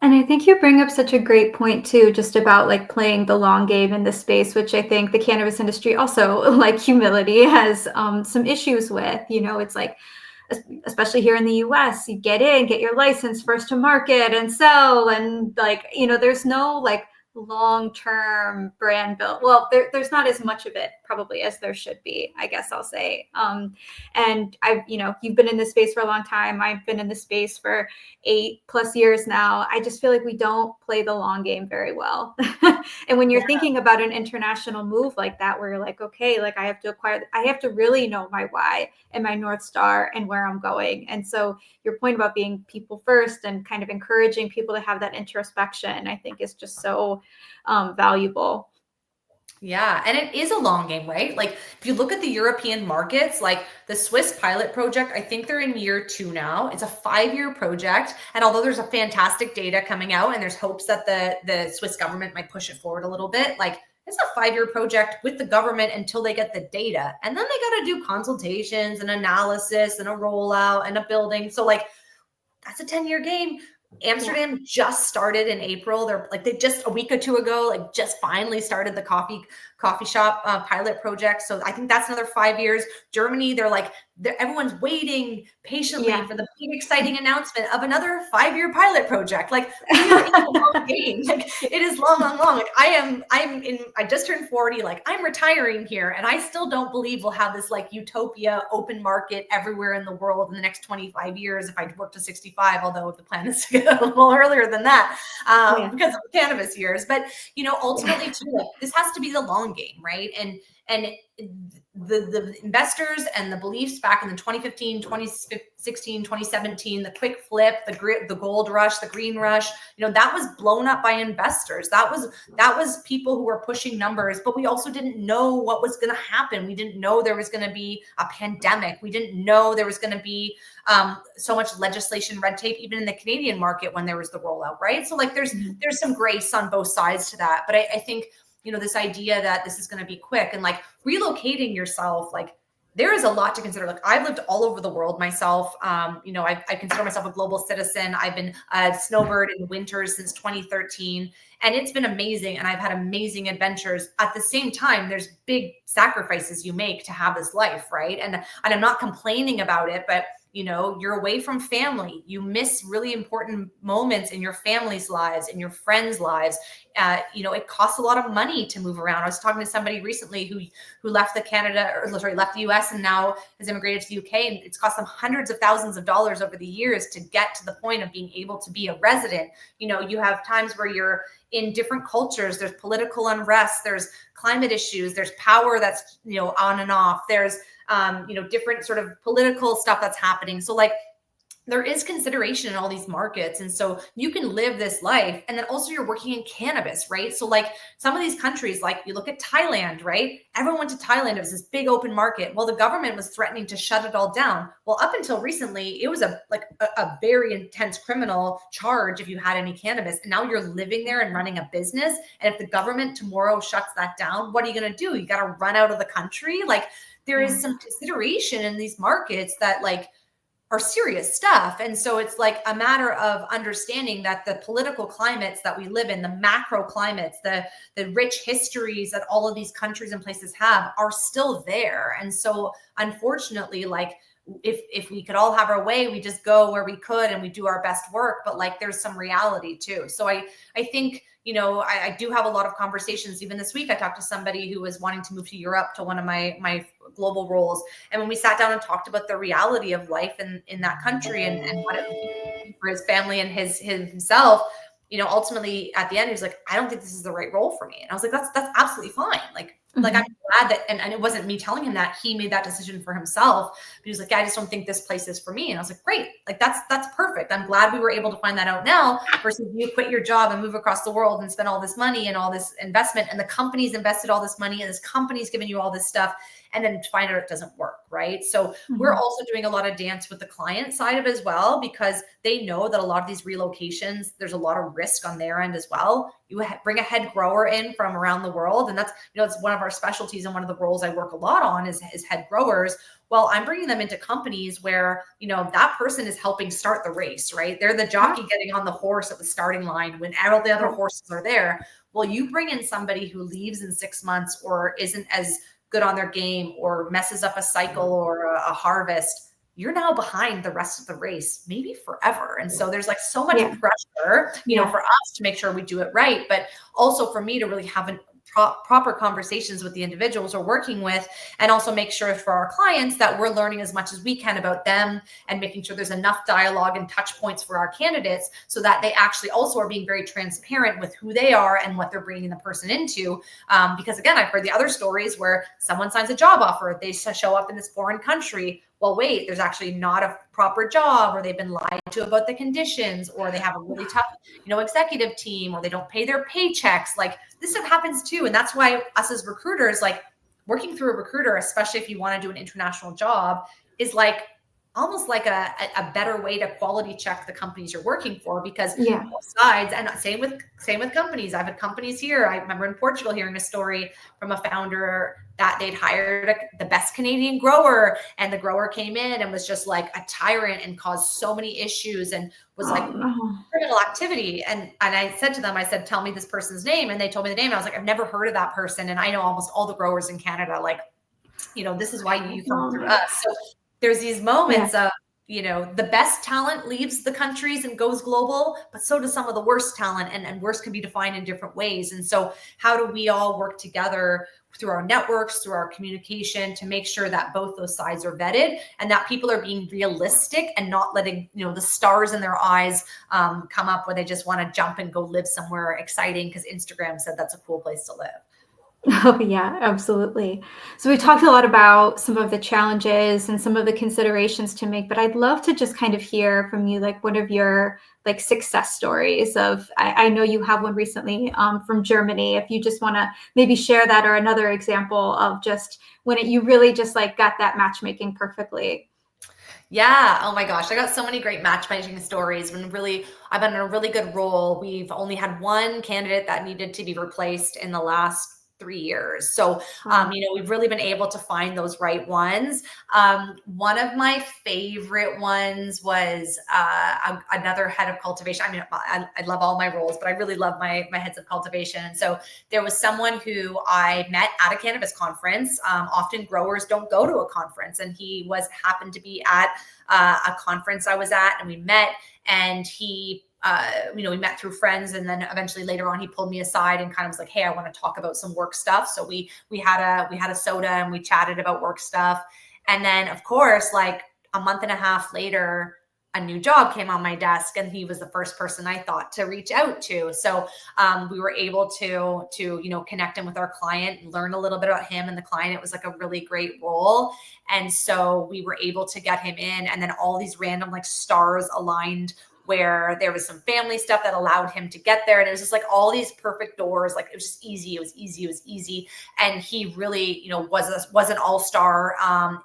Speaker 1: And I think you bring up such a great point too, just about like playing the long game in this space, which I think the cannabis industry also, like humility, has some issues with. It's like, especially here in the US, you get your license, first to market and sell, and like, there's no like long-term brand build. Well, there's not as much of it probably as there should be, I guess I'll say. And you've been in this space for a long time. I've been in this space for 8+ years now. I just feel like we don't play the long game very well. And when you're thinking about an international move like that, where you're like, okay, like I have to really know my why and my North Star and where I'm going. And so your point about being people first and kind of encouraging people to have that introspection, I think is just so valuable.
Speaker 2: Yeah. And it is a long game, right? Like if you look at the European markets, like the Swiss pilot project, I think they're in year 2 now. It's a 5-year project. And although there's a fantastic data coming out and there's hopes that the Swiss government might push it forward a little bit, like it's a 5-year project with the government until they get the data. And then they got to do consultations and analysis and a rollout and a building. So like that's a 10-year game. Amsterdam just started in April. They just a week or 2 ago, like just finally started the coffee shop pilot project. So I think that's another 5 years. Germany, everyone's waiting patiently for the big exciting announcement of another 5-year pilot project. Like we are in a long game. Like it is long. Like I just turned 40. Like I'm retiring here, and I still don't believe we'll have this like utopia open market everywhere in the world in the next 25 years if I work to 65. Although the plan is to get a little earlier than that because of the cannabis years. But ultimately too, like, this has to be the long game, right? And the investors and the beliefs back in the 2015, 2016, 2017, the quick flip, the gold rush, the green rush, that was blown up by investors. That was people who were pushing numbers, but we also didn't know what was going to happen. We didn't know there was going to be a pandemic. We didn't know there was going to be so much legislation, red tape, even in the Canadian market when there was the rollout, right? So like there's some grace on both sides to that. But I think this idea that this is going to be quick and like relocating yourself, like there is a lot to consider. Like I've lived all over the world myself. I consider myself a global citizen. I've been a snowbird in winters since 2013, and it's been amazing. And I've had amazing adventures. At the same time, there's big sacrifices you make to have this life, right? And I'm not complaining about it, but you're away from family. You miss really important moments in your family's lives, in your friends' lives. It costs a lot of money to move around. I was talking to somebody recently who left left the US and now has immigrated to the UK, and it's cost them hundreds of thousands of dollars over the years to get to the point of being able to be a resident. You have times where you're in different cultures. There's political unrest, there's climate issues, there's power that's, on and off. There's, different sort of political stuff that's happening. So like there is consideration in all these markets. And so you can live this life. And then also you're working in cannabis, right? So like some of these countries, like you look at Thailand, right? Everyone went to Thailand. It was this big open market. Well, the government was threatening to shut it all down. Well, up until recently, it was a very intense criminal charge if you had any cannabis. And now you're living there and running a business. And if the government tomorrow shuts that down, what are you going to do? You got to run out of the country. Like there is some consideration in these markets that like are serious stuff. And so it's like a matter of understanding that the political climates that we live in, the macro climates, the rich histories that all of these countries and places have are still there. And so unfortunately, like if we could all have our way, we just go where we could and we do our best work, but like there's some reality too. So I think, I do have a lot of conversations. Even this week, I talked to somebody who was wanting to move to Europe to one of my global roles. And when we sat down and talked about the reality of life in that country and what it would be for his family and himself, ultimately at the end, he was like, I don't think this is the right role for me. And I was like, that's absolutely fine. Like I'm glad that, and it wasn't me telling him that, he made that decision for himself. But he was like, yeah, I just don't think this place is for me. And I was like, great. Like that's perfect. I'm glad we were able to find that out now versus you quit your job and move across the world and spend all this money and all this investment, and the company's invested all this money and this company's giving you all this stuff, and then to find out it doesn't work, right? So we're also doing a lot of dance with the client side of it as well, because they know that a lot of these relocations, there's a lot of risk on their end as well. You bring a head grower in from around the world, and that's, it's one of our specialties, and one of the roles I work a lot on is head growers. Well, I'm bringing them into companies where, that person is helping start the race, right? They're the jockey getting on the horse at the starting line when all the other horses are there. Well, you bring in somebody who leaves in 6 months or isn't as good on their game or messes up a cycle or a harvest, you're now behind the rest of the race, maybe forever. And so there's like so much pressure, for us to make sure we do it right, but also for me to really have proper conversations with the individuals we're working with, and also make sure for our clients that we're learning as much as we can about them and making sure there's enough dialogue and touch points for our candidates so that they actually also are being very transparent with who they are and what they're bringing the person into. Because again, I've heard the other stories where someone signs a job offer, they show up in this foreign country. Well, wait, there's actually not a proper job, or they've been lied to about the conditions, or they have a really tough, executive team, or they don't pay their paychecks. Like this stuff happens too. And that's why us as recruiters, like working through a recruiter, especially if you want to do an international job, is like almost like a better way to quality check the companies you're working for, because both sides, and same with companies. I've had companies here. I remember in Portugal hearing a story from a founder that they'd hired the best Canadian grower, and the grower came in and was just like a tyrant and caused so many issues and was criminal activity. And I said to them, I said, tell me this person's name. And they told me the name. I was like, I've never heard of that person. And I know almost all the growers in Canada. Like, this is why you come through us. So there's these moments of, the best talent leaves the countries and goes global, but so does some of the worst talent, and worst can be defined in different ways. And so how do we all work together through our networks, through our communication, to make sure that both those sides are vetted and that people are being realistic and not letting, the stars in their eyes come up where they just want to jump and go live somewhere exciting because Instagram said that's a cool place to live.
Speaker 1: Oh, yeah, absolutely. So we talked a lot about some of the challenges and some of the considerations to make, but I'd love to just kind of hear from you, like one of your like success stories of, I know you have one recently from Germany. If you just want to maybe share that, or another example of just when you really just like got that matchmaking perfectly.
Speaker 2: Yeah. Oh my gosh. I got so many great matchmaking stories. I've been in a really good role. We've only had one candidate that needed to be replaced in the last 3 years. So, we've really been able to find those right ones. One of my favorite ones was another head of cultivation. I mean, I love all my roles, but I really love my heads of cultivation. And so there was someone who I met at a cannabis conference. Often growers don't go to a conference, and he happened to be at a conference I was at, and we met, and he we met through friends, and then eventually later on he pulled me aside and kind of was like, hey, I want to talk about some work stuff. So we had a soda and we chatted about work stuff. And then of course, like a month and a half later, a new job came on my desk, and he was the first person I thought to reach out to. So we were able to connect him with our client, learn a little bit about him and the client. It was like a really great role. And so we were able to get him in, and then all these random like stars aligned where there was some family stuff that allowed him to get there. And it was just like all these perfect doors. Like it was just easy. It was easy. And he really, was an all-star.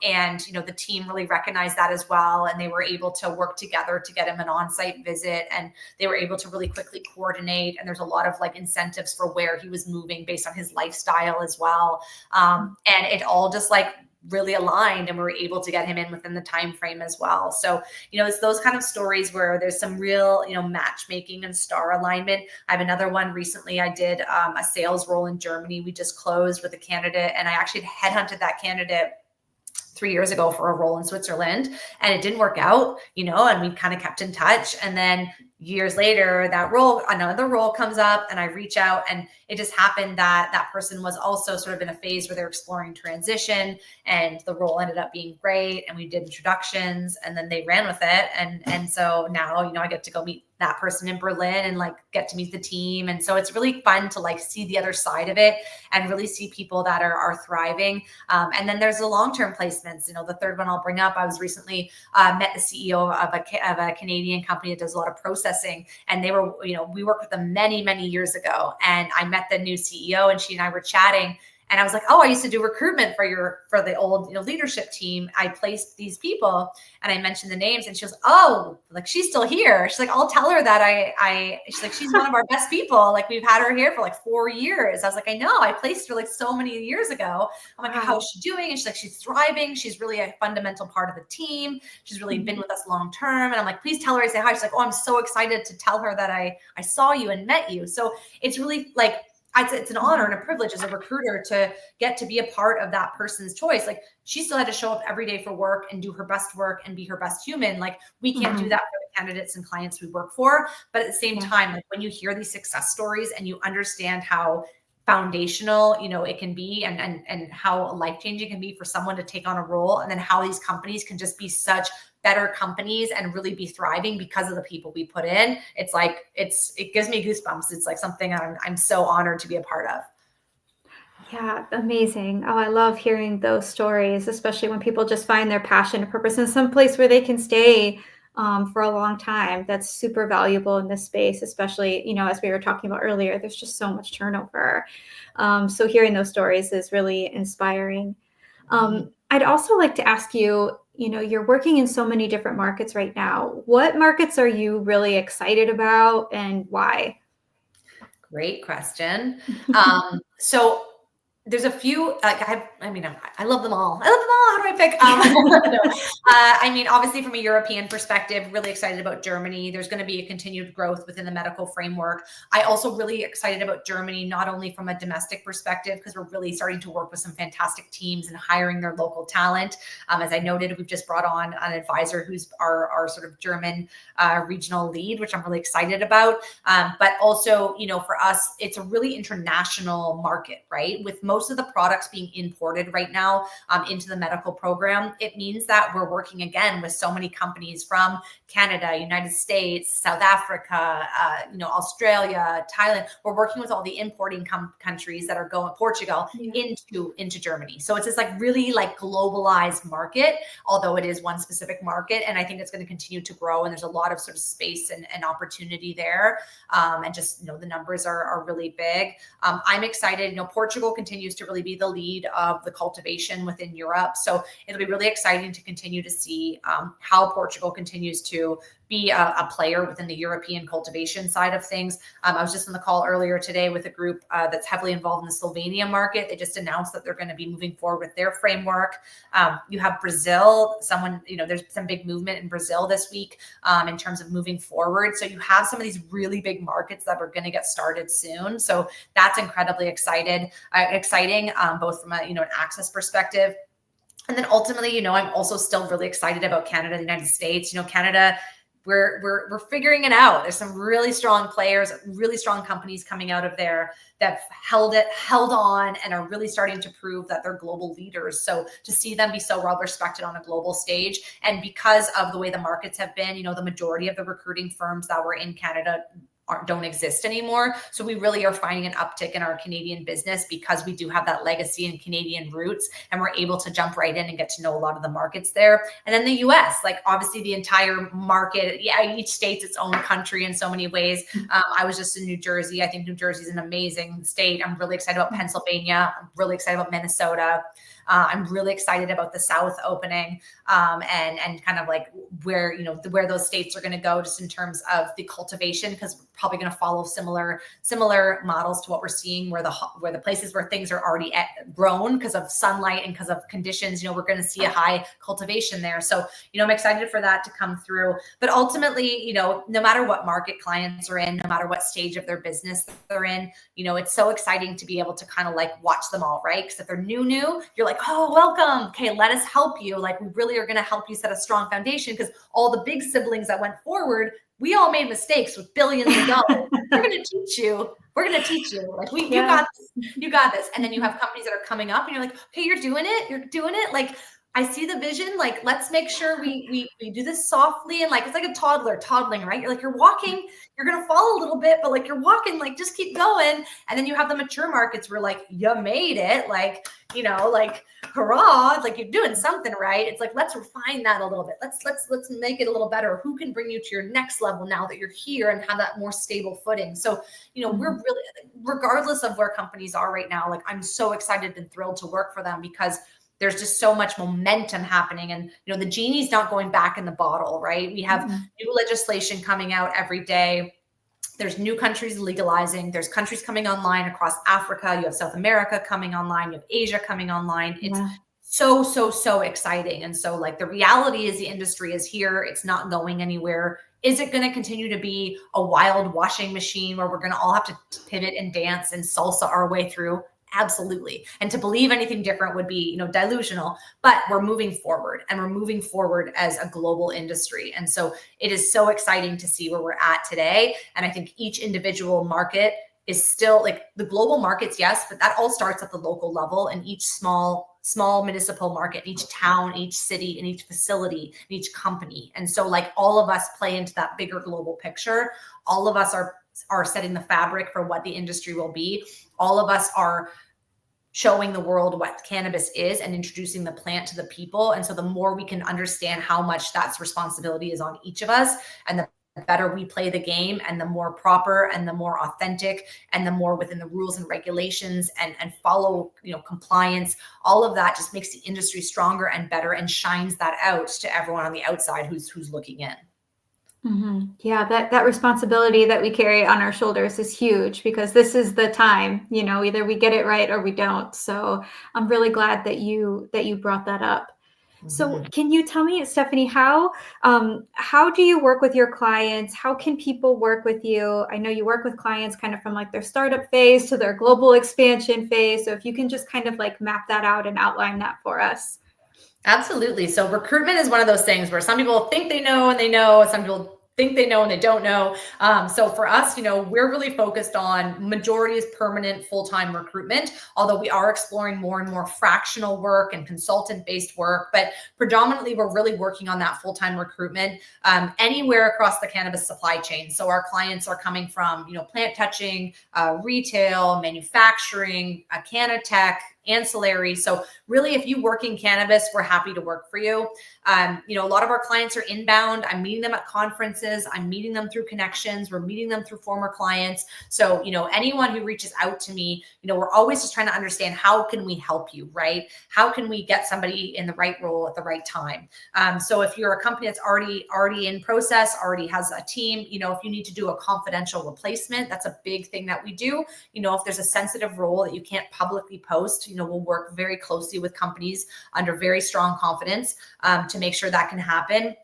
Speaker 2: And, the team really recognized that as well. And they were able to work together to get him an on-site visit. And they were able to really quickly coordinate. And there's a lot of like incentives for where he was moving based on his lifestyle as well. And it all just like really aligned, and we were able to get him in within the time frame as well. So, it's those kind of stories where there's some real, matchmaking and star alignment. I have another one recently. I did a sales role in Germany. We just closed with a candidate, and I actually headhunted that candidate 3 years ago for a role in Switzerland, and it didn't work out, and we kind of kept in touch. And then years later, another role comes up, and I reach out, and it just happened that that person was also sort of in a phase where they're exploring transition, and the role ended up being great. And we did introductions, and then they ran with it. And so now, I get to go meet that person in Berlin and like get to meet the team. And so it's really fun to like see the other side of it and really see people that are thriving. And then there's the long-term placements. The third one I'll bring up, I was recently met the CEO of a Canadian company that does a lot of processing, and they were, we worked with them many, many years ago. And I met the new CEO, and she and I were chatting. And I was like, oh, I used to do recruitment for the old, leadership team. I placed these people, and I mentioned the names, and she was, oh, like she's still here. She's like, I'll tell her that she's like, she's one of our best people. Like we've had her here for like 4 years. I was like, I know, I placed her like so many years ago. I'm like, how's she doing? And she's like, she's thriving. She's really a fundamental part of the team. She's really been with us long term. And I'm like, please tell her I say hi. She's like, oh, I'm so excited to tell her that I saw you and met you. So it's really like, it's an honor and a privilege as a recruiter to get to be a part of that person's choice. Like she still had to show up every day for work and do her best work and be her best human. Like we can't do that for the candidates and clients we work for. But at the same time, like when you hear these success stories and you understand how foundational, it can be and how life-changing it can be for someone to take on a role, and then how these companies can just be such better companies and really be thriving because of the people we put in. It's like, it gives me goosebumps. It's like something I'm so honored to be a part of.
Speaker 1: Yeah, amazing. Oh, I love hearing those stories, especially when people just find their passion and purpose in some place where they can stay for a long time. That's super valuable in this space, especially, as we were talking about earlier, there's just so much turnover. So hearing those stories is really inspiring. I'd also like to ask you, you're working in so many different markets right now. What markets are you really excited about and why?
Speaker 2: Great question. So there's a few, like I love them all. How do I pick? Obviously from a European perspective, really excited about Germany. There's going to be a continued growth within the medical framework. I also really excited about Germany, not only from a domestic perspective, because we're really starting to work with some fantastic teams and hiring their local talent. As I noted, we've just brought on an advisor who's our sort of German regional lead, which I'm really excited about. But also, for us, it's a really international market, right? With most of the products being imported right now into the medical program, it means that we're working again with so many companies from Canada, United States, South Africa, Australia, Thailand. We're working with all the importing countries that are going, Portugal, into Germany. So it's this like really like globalized market, although it is one specific market. And I think it's going to continue to grow. And there's a lot of sort of space and opportunity there. And just, the numbers are really big. I'm excited. Portugal continues to really be the lead of the cultivation within Europe. So it'll be really exciting to continue to see how Portugal continues to be a player within the European cultivation side of things. I was just on the call earlier today with a group that's heavily involved in the Slovenia market. They just announced that they're going to be moving forward with their framework. You have Brazil, there's some big movement in Brazil this week in terms of moving forward. So you have some of these really big markets that are going to get started soon. So that's incredibly exciting, both from an access perspective. And then ultimately, I'm also still really excited about Canada, the United States. Canada, we're figuring it out. There's some really strong players, really strong companies coming out of there that held on and are really starting to prove that they're global leaders. So to see them be so well respected on a global stage, and because of the way the markets have been, the majority of the recruiting firms that were in Canada don't exist anymore. So we really are finding an uptick in our Canadian business because we do have that legacy and Canadian roots, and we're able to jump right in and get to know a lot of the markets there. And then the US, like obviously the entire market, each state's its own country in so many ways. I was just in New Jersey. I think New Jersey is an amazing state. I'm really excited about Pennsylvania. I'm really excited about Minnesota. I'm really excited about the South opening and kind of like where those states are going to go just in terms of the cultivation, because we're probably going to follow similar models to what we're seeing where the places where things are already grown because of sunlight and because of conditions, we're going to see a high cultivation there. So, I'm excited for that to come through. But ultimately, no matter what market clients are in, no matter what stage of their business they're in, it's so exciting to be able to kind of like watch them all, right? Because if they're new, you're like, oh, welcome. Okay, let us help you. Like we really are going to help you set a strong foundation, because all the big siblings that went forward, we all made mistakes with billions of dollars. We're going to teach you. Like you got this. And then you have companies that are coming up and you're like, okay, you're doing it. Like, I see the vision. Like, let's make sure we do this softly, and like, it's like a toddler toddling, right? You're walking, you're going to fall a little bit, but like you're walking, like just keep going. And then you have the mature markets where like, you made it, like, like, hurrah, like you're doing something right. It's like, let's refine that a little bit. Let's make it a little better. Who can bring you to your next level now that you're here and have that more stable footing? So, we're really, regardless of where companies are right now, like I'm so excited and thrilled to work for them because there's just so much momentum happening, and the genie's not going back in the bottle, right? We have new legislation coming out every day. There's new countries legalizing. There's countries coming online across Africa. You have South America coming online. You have Asia coming online. It's so exciting. And so like the reality is the industry is here. It's not going anywhere. Is it going to continue to be a wild washing machine where we're going to all have to pivot and dance and salsa our way through? Absolutely. And to believe anything different would be, delusional, but we're moving forward, and we're moving forward as a global industry. And so it is so exciting to see where we're at today. And I think each individual market is still like the global markets, yes, but that all starts at the local level, and each small municipal market, each town, each city, and each facility, and each company. And so like all of us play into that bigger global picture. All of us are setting the fabric for what the industry will be. All of us are showing the world what cannabis is and introducing the plant to the people. And so the more we can understand how much that's responsibility is on each of us, and the better we play the game, and the more proper and the more authentic and the more within the rules and regulations and follow, compliance, all of that just makes the industry stronger and better and shines that out to everyone on the outside who's looking in.
Speaker 1: Yeah, that responsibility that we carry on our shoulders is huge, because this is the time, either we get it right or we don't. So I'm really glad that you brought that up. So can you tell me, Stephanie, how do you work with your clients? How can people work with you? I know you work with clients kind of from like their startup phase to their global expansion phase. So if you can just kind of like map that out and outline that for us.
Speaker 2: Absolutely. So recruitment is one of those things where some people think they know and they know, some people think they know and they don't know. So for us, we're really focused on majority is permanent full-time recruitment, although we are exploring more and more fractional work and consultant-based work, but predominantly we're really working on that full-time recruitment anywhere across the cannabis supply chain. So our clients are coming from, plant touching, retail, manufacturing, Canatech, ancillary. So really, if you work in cannabis, we're happy to work for you. A lot of our clients are inbound. I'm meeting them at conferences. I'm meeting them through connections. We're meeting them through former clients. So, anyone who reaches out to me, we're always just trying to understand how can we help you, right? How can we get somebody in the right role at the right time? So if you're a company that's already in process, already has a team, if you need to do a confidential replacement, that's a big thing that we do. If there's a sensitive role that you can't publicly post, we'll work very closely with companies under very strong confidence to make sure that can happen.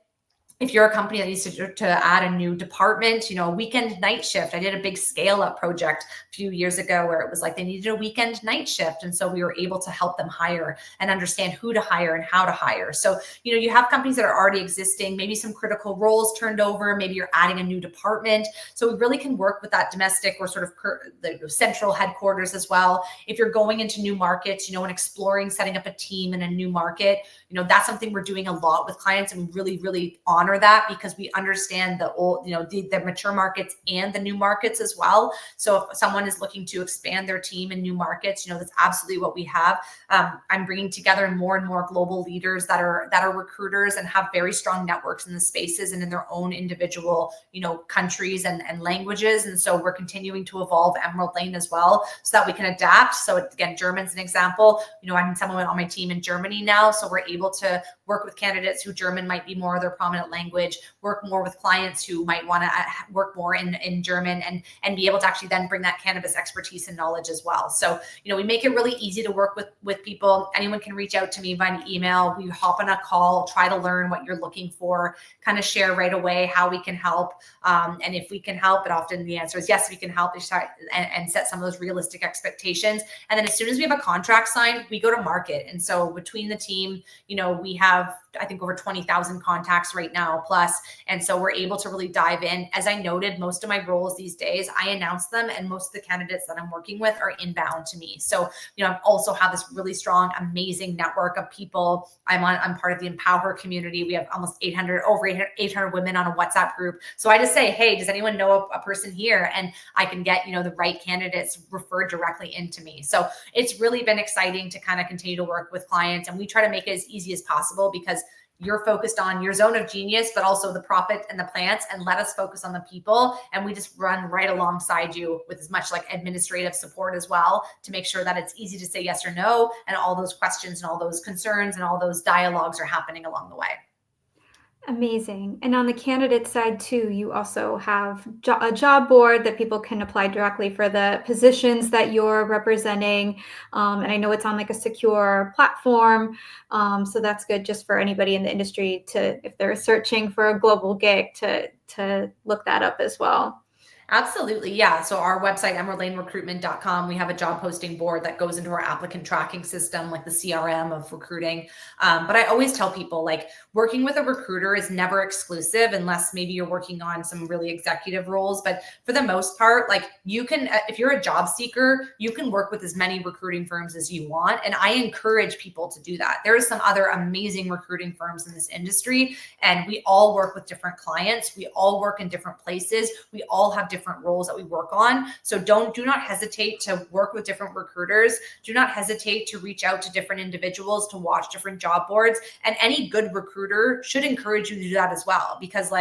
Speaker 2: If you're a company that needs to add a new department, a weekend night shift. I did a big scale up project a few years ago where it was like they needed a weekend night shift. And so we were able to help them hire and understand who to hire and how to hire. So, you have companies that are already existing, maybe some critical roles turned over, maybe you're adding a new department. So we really can work with that domestic or sort of the central headquarters as well. If you're going into new markets, and exploring setting up a team in a new market, that's something we're doing a lot with clients, and we really, really honor that because we understand the old, the mature markets and the new markets as well. So if someone is looking to expand their team in new markets, that's absolutely what we have. I'm bringing together more and more global leaders that are recruiters and have very strong networks in the spaces and in their own individual, countries and languages. And so we're continuing to evolve Emerald Lane as well so that we can adapt. So again, German's an example. I'm someone on my team in Germany now. So we're able to work with candidates who German might be more of their prominent language, work more with clients who might want to work more in German and be able to actually then bring that cannabis expertise and knowledge as well. So, we make it really easy to work with people. Anyone can reach out to me by email. We hop on a call, try to learn what you're looking for, kind of share right away how we can help. And if we can help, and often the answer is yes, we can help and set some of those realistic expectations. And then as soon as we have a contract signed, we go to market. And so between the team, we have I think over 20,000 contacts right now plus. And so we're able to really dive in. As I noted, most of my roles these days, I announce them, and most of the candidates that I'm working with are inbound to me. So, I also have this really strong, amazing network of people. I'm part of the Empower community. We have almost over 800 women on a WhatsApp group. So I just say, hey, does anyone know a person here? And I can get, the right candidates referred directly into me. So it's really been exciting to kind of continue to work with clients. And we try to make it as easy as possible, because you're focused on your zone of genius, but also the profit and the plants, and let us focus on the people. And we just run right alongside you with as much like administrative support as well, to make sure that it's easy to say yes or no. And all those questions and all those concerns and all those dialogues are happening along the way.
Speaker 1: Amazing. And on the candidate side too, you also have a job board that people can apply directly for the positions that you're representing. And I know it's on like a secure platform. So that's good just for anybody in the industry to, if they're searching for a global gig, to look that up as well.
Speaker 2: Absolutely. Yeah. So our website, emeraldlanerecruitment.com, we have a job posting board that goes into our applicant tracking system, like the CRM of recruiting. But I always tell people, like, working with a recruiter is never exclusive, unless maybe you're working on some really executive roles. But for the most part, like, you can, if you're a job seeker, you can work with as many recruiting firms as you want. And I encourage people to do that. There are some other amazing recruiting firms in this industry, and we all work with different clients. We all work in different places. We all have different roles that we work on. So do not hesitate to work with different recruiters. Do not hesitate to reach out to different individuals, to watch different job boards. And any good recruiter should encourage you to do that as well, because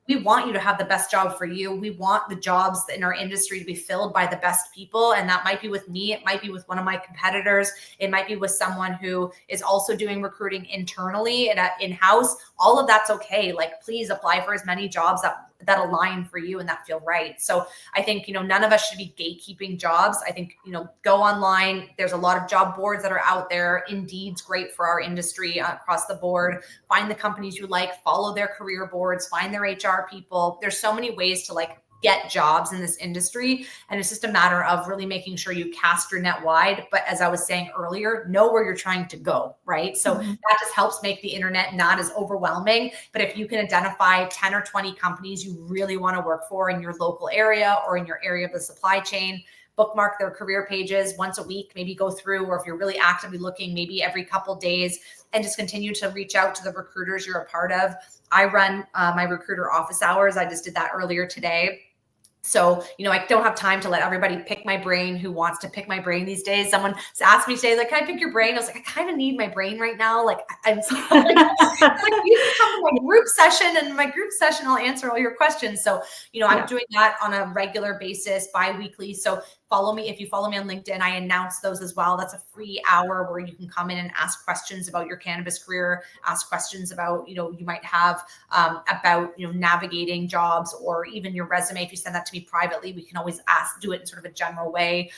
Speaker 2: we want you to have the best job for you. We want the jobs in our industry to be filled by the best people. And that might be with me. It might be with one of my competitors. It might be with someone who is also doing recruiting internally and in-house. All of that's okay. Like, please apply for as many jobs that align for you and that feel right. So I think, none of us should be gatekeeping jobs. I think, go online. There's a lot of job boards that are out there. Indeed's great for our industry across the board. Find the companies you like, follow their career boards, find their HR people. There's so many ways to get jobs in this industry. And it's just a matter of really making sure you cast your net wide. But as I was saying earlier, know where you're trying to go, right? So that just helps make the internet not as overwhelming. But if you can identify 10 or 20 companies you really want to work for in your local area or in your area of the supply chain, bookmark their career pages once a week, maybe go through, or if you're really actively looking, maybe every couple days, and just continue to reach out to the recruiters you're a part of. I run my recruiter office hours. I just did that earlier today. So, I don't have time to let everybody pick my brain who wants to pick my brain these days. Someone asked me today, like, can I pick your brain? I was like, I kind of need my brain right now. Like, I'm so, you can come to my group session, and my group session, I'll answer all your questions. So, I'm doing that on a regular basis, bi-weekly. So follow me. If you follow me on LinkedIn, I announce those as well. That's a free hour where you can come in and ask questions about your cannabis career, ask questions about, you might have about, navigating jobs, or even your resume. If you send that to me privately, we can always do it in sort of a general way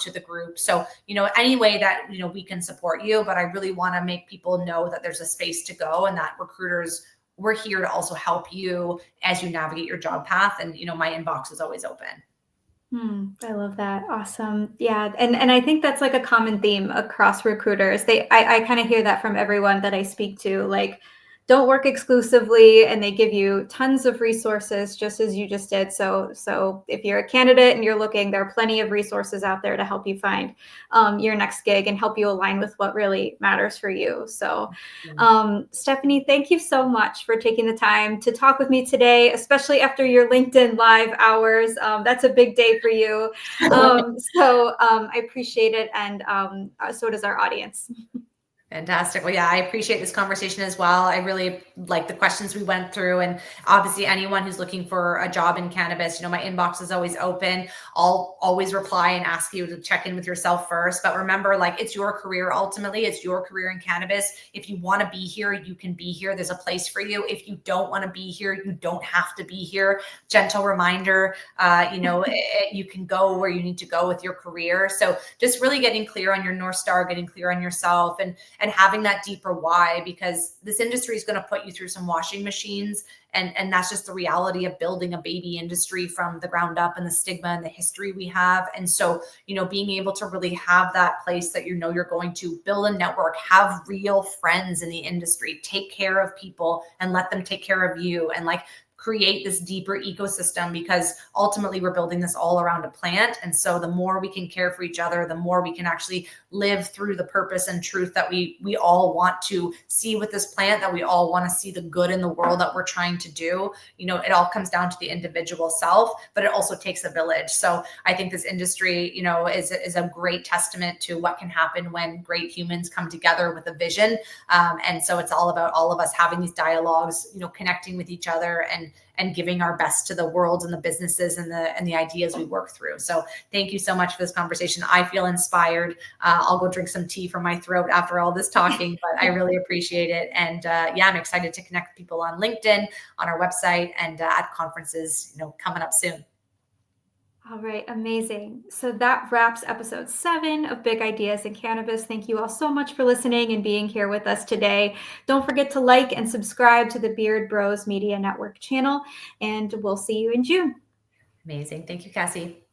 Speaker 2: to the group. So, any way that, we can support you, but I really want to make people know that there's a space to go, and that recruiters, we're here to also help you as you navigate your job path. And, my inbox is always open.
Speaker 1: I love that. Awesome. Yeah. And I think that's like a common theme across recruiters. I kind of hear that from everyone that I speak to, like, don't work exclusively, and they give you tons of resources, just as you just did. So if you're a candidate and you're looking, there are plenty of resources out there to help you find your next gig and help you align with what really matters for you. So Stephanie, thank you so much for taking the time to talk with me today, especially after your LinkedIn Live hours. That's a big day for you. So I appreciate it, and so does our audience.
Speaker 2: Fantastic. Well, yeah, I appreciate this conversation as well. I really like the questions we went through, and obviously anyone who's looking for a job in cannabis, my inbox is always open. I'll always reply and ask you to check in with yourself first. But remember, it's your career. Ultimately, it's your career in cannabis. If you want to be here, you can be here. There's a place for you. If you don't want to be here, you don't have to be here. Gentle reminder, you can go where you need to go with your career. So just really getting clear on your North Star, getting clear on yourself, and and having that deeper why, because this industry is going to put you through some washing machines. And that's just the reality of building a baby industry from the ground up, and the stigma and the history we have. And so, being able to really have that place that you're going to build a network, have real friends in the industry, take care of people and let them take care of you, and like create this deeper ecosystem, because ultimately we're building this all around a plant. And so the more we can care for each other, the more we can actually live through the purpose and truth that we all want to see with this plant, that we all want to see the good in the world that we're trying to do. It all comes down to the individual self, but it also takes a village. So I think this industry, is a great testament to what can happen when great humans come together with a vision. And so it's all about all of us having these dialogues, connecting with each other, and giving our best to the world and the businesses and the ideas we work through. So thank you so much for this conversation. I feel inspired. I'll go drink some tea from my throat after all this talking, but I really appreciate it. And I'm excited to connect with people on LinkedIn, on our website, and at conferences, coming up soon.
Speaker 1: All right, amazing. So that wraps episode 7 of Big Ideas in Cannabis. Thank you all so much for listening and being here with us today. Don't forget to like and subscribe to the Beard Bros Media Network channel, and we'll see you in June.
Speaker 2: Amazing. Thank you, Cassie.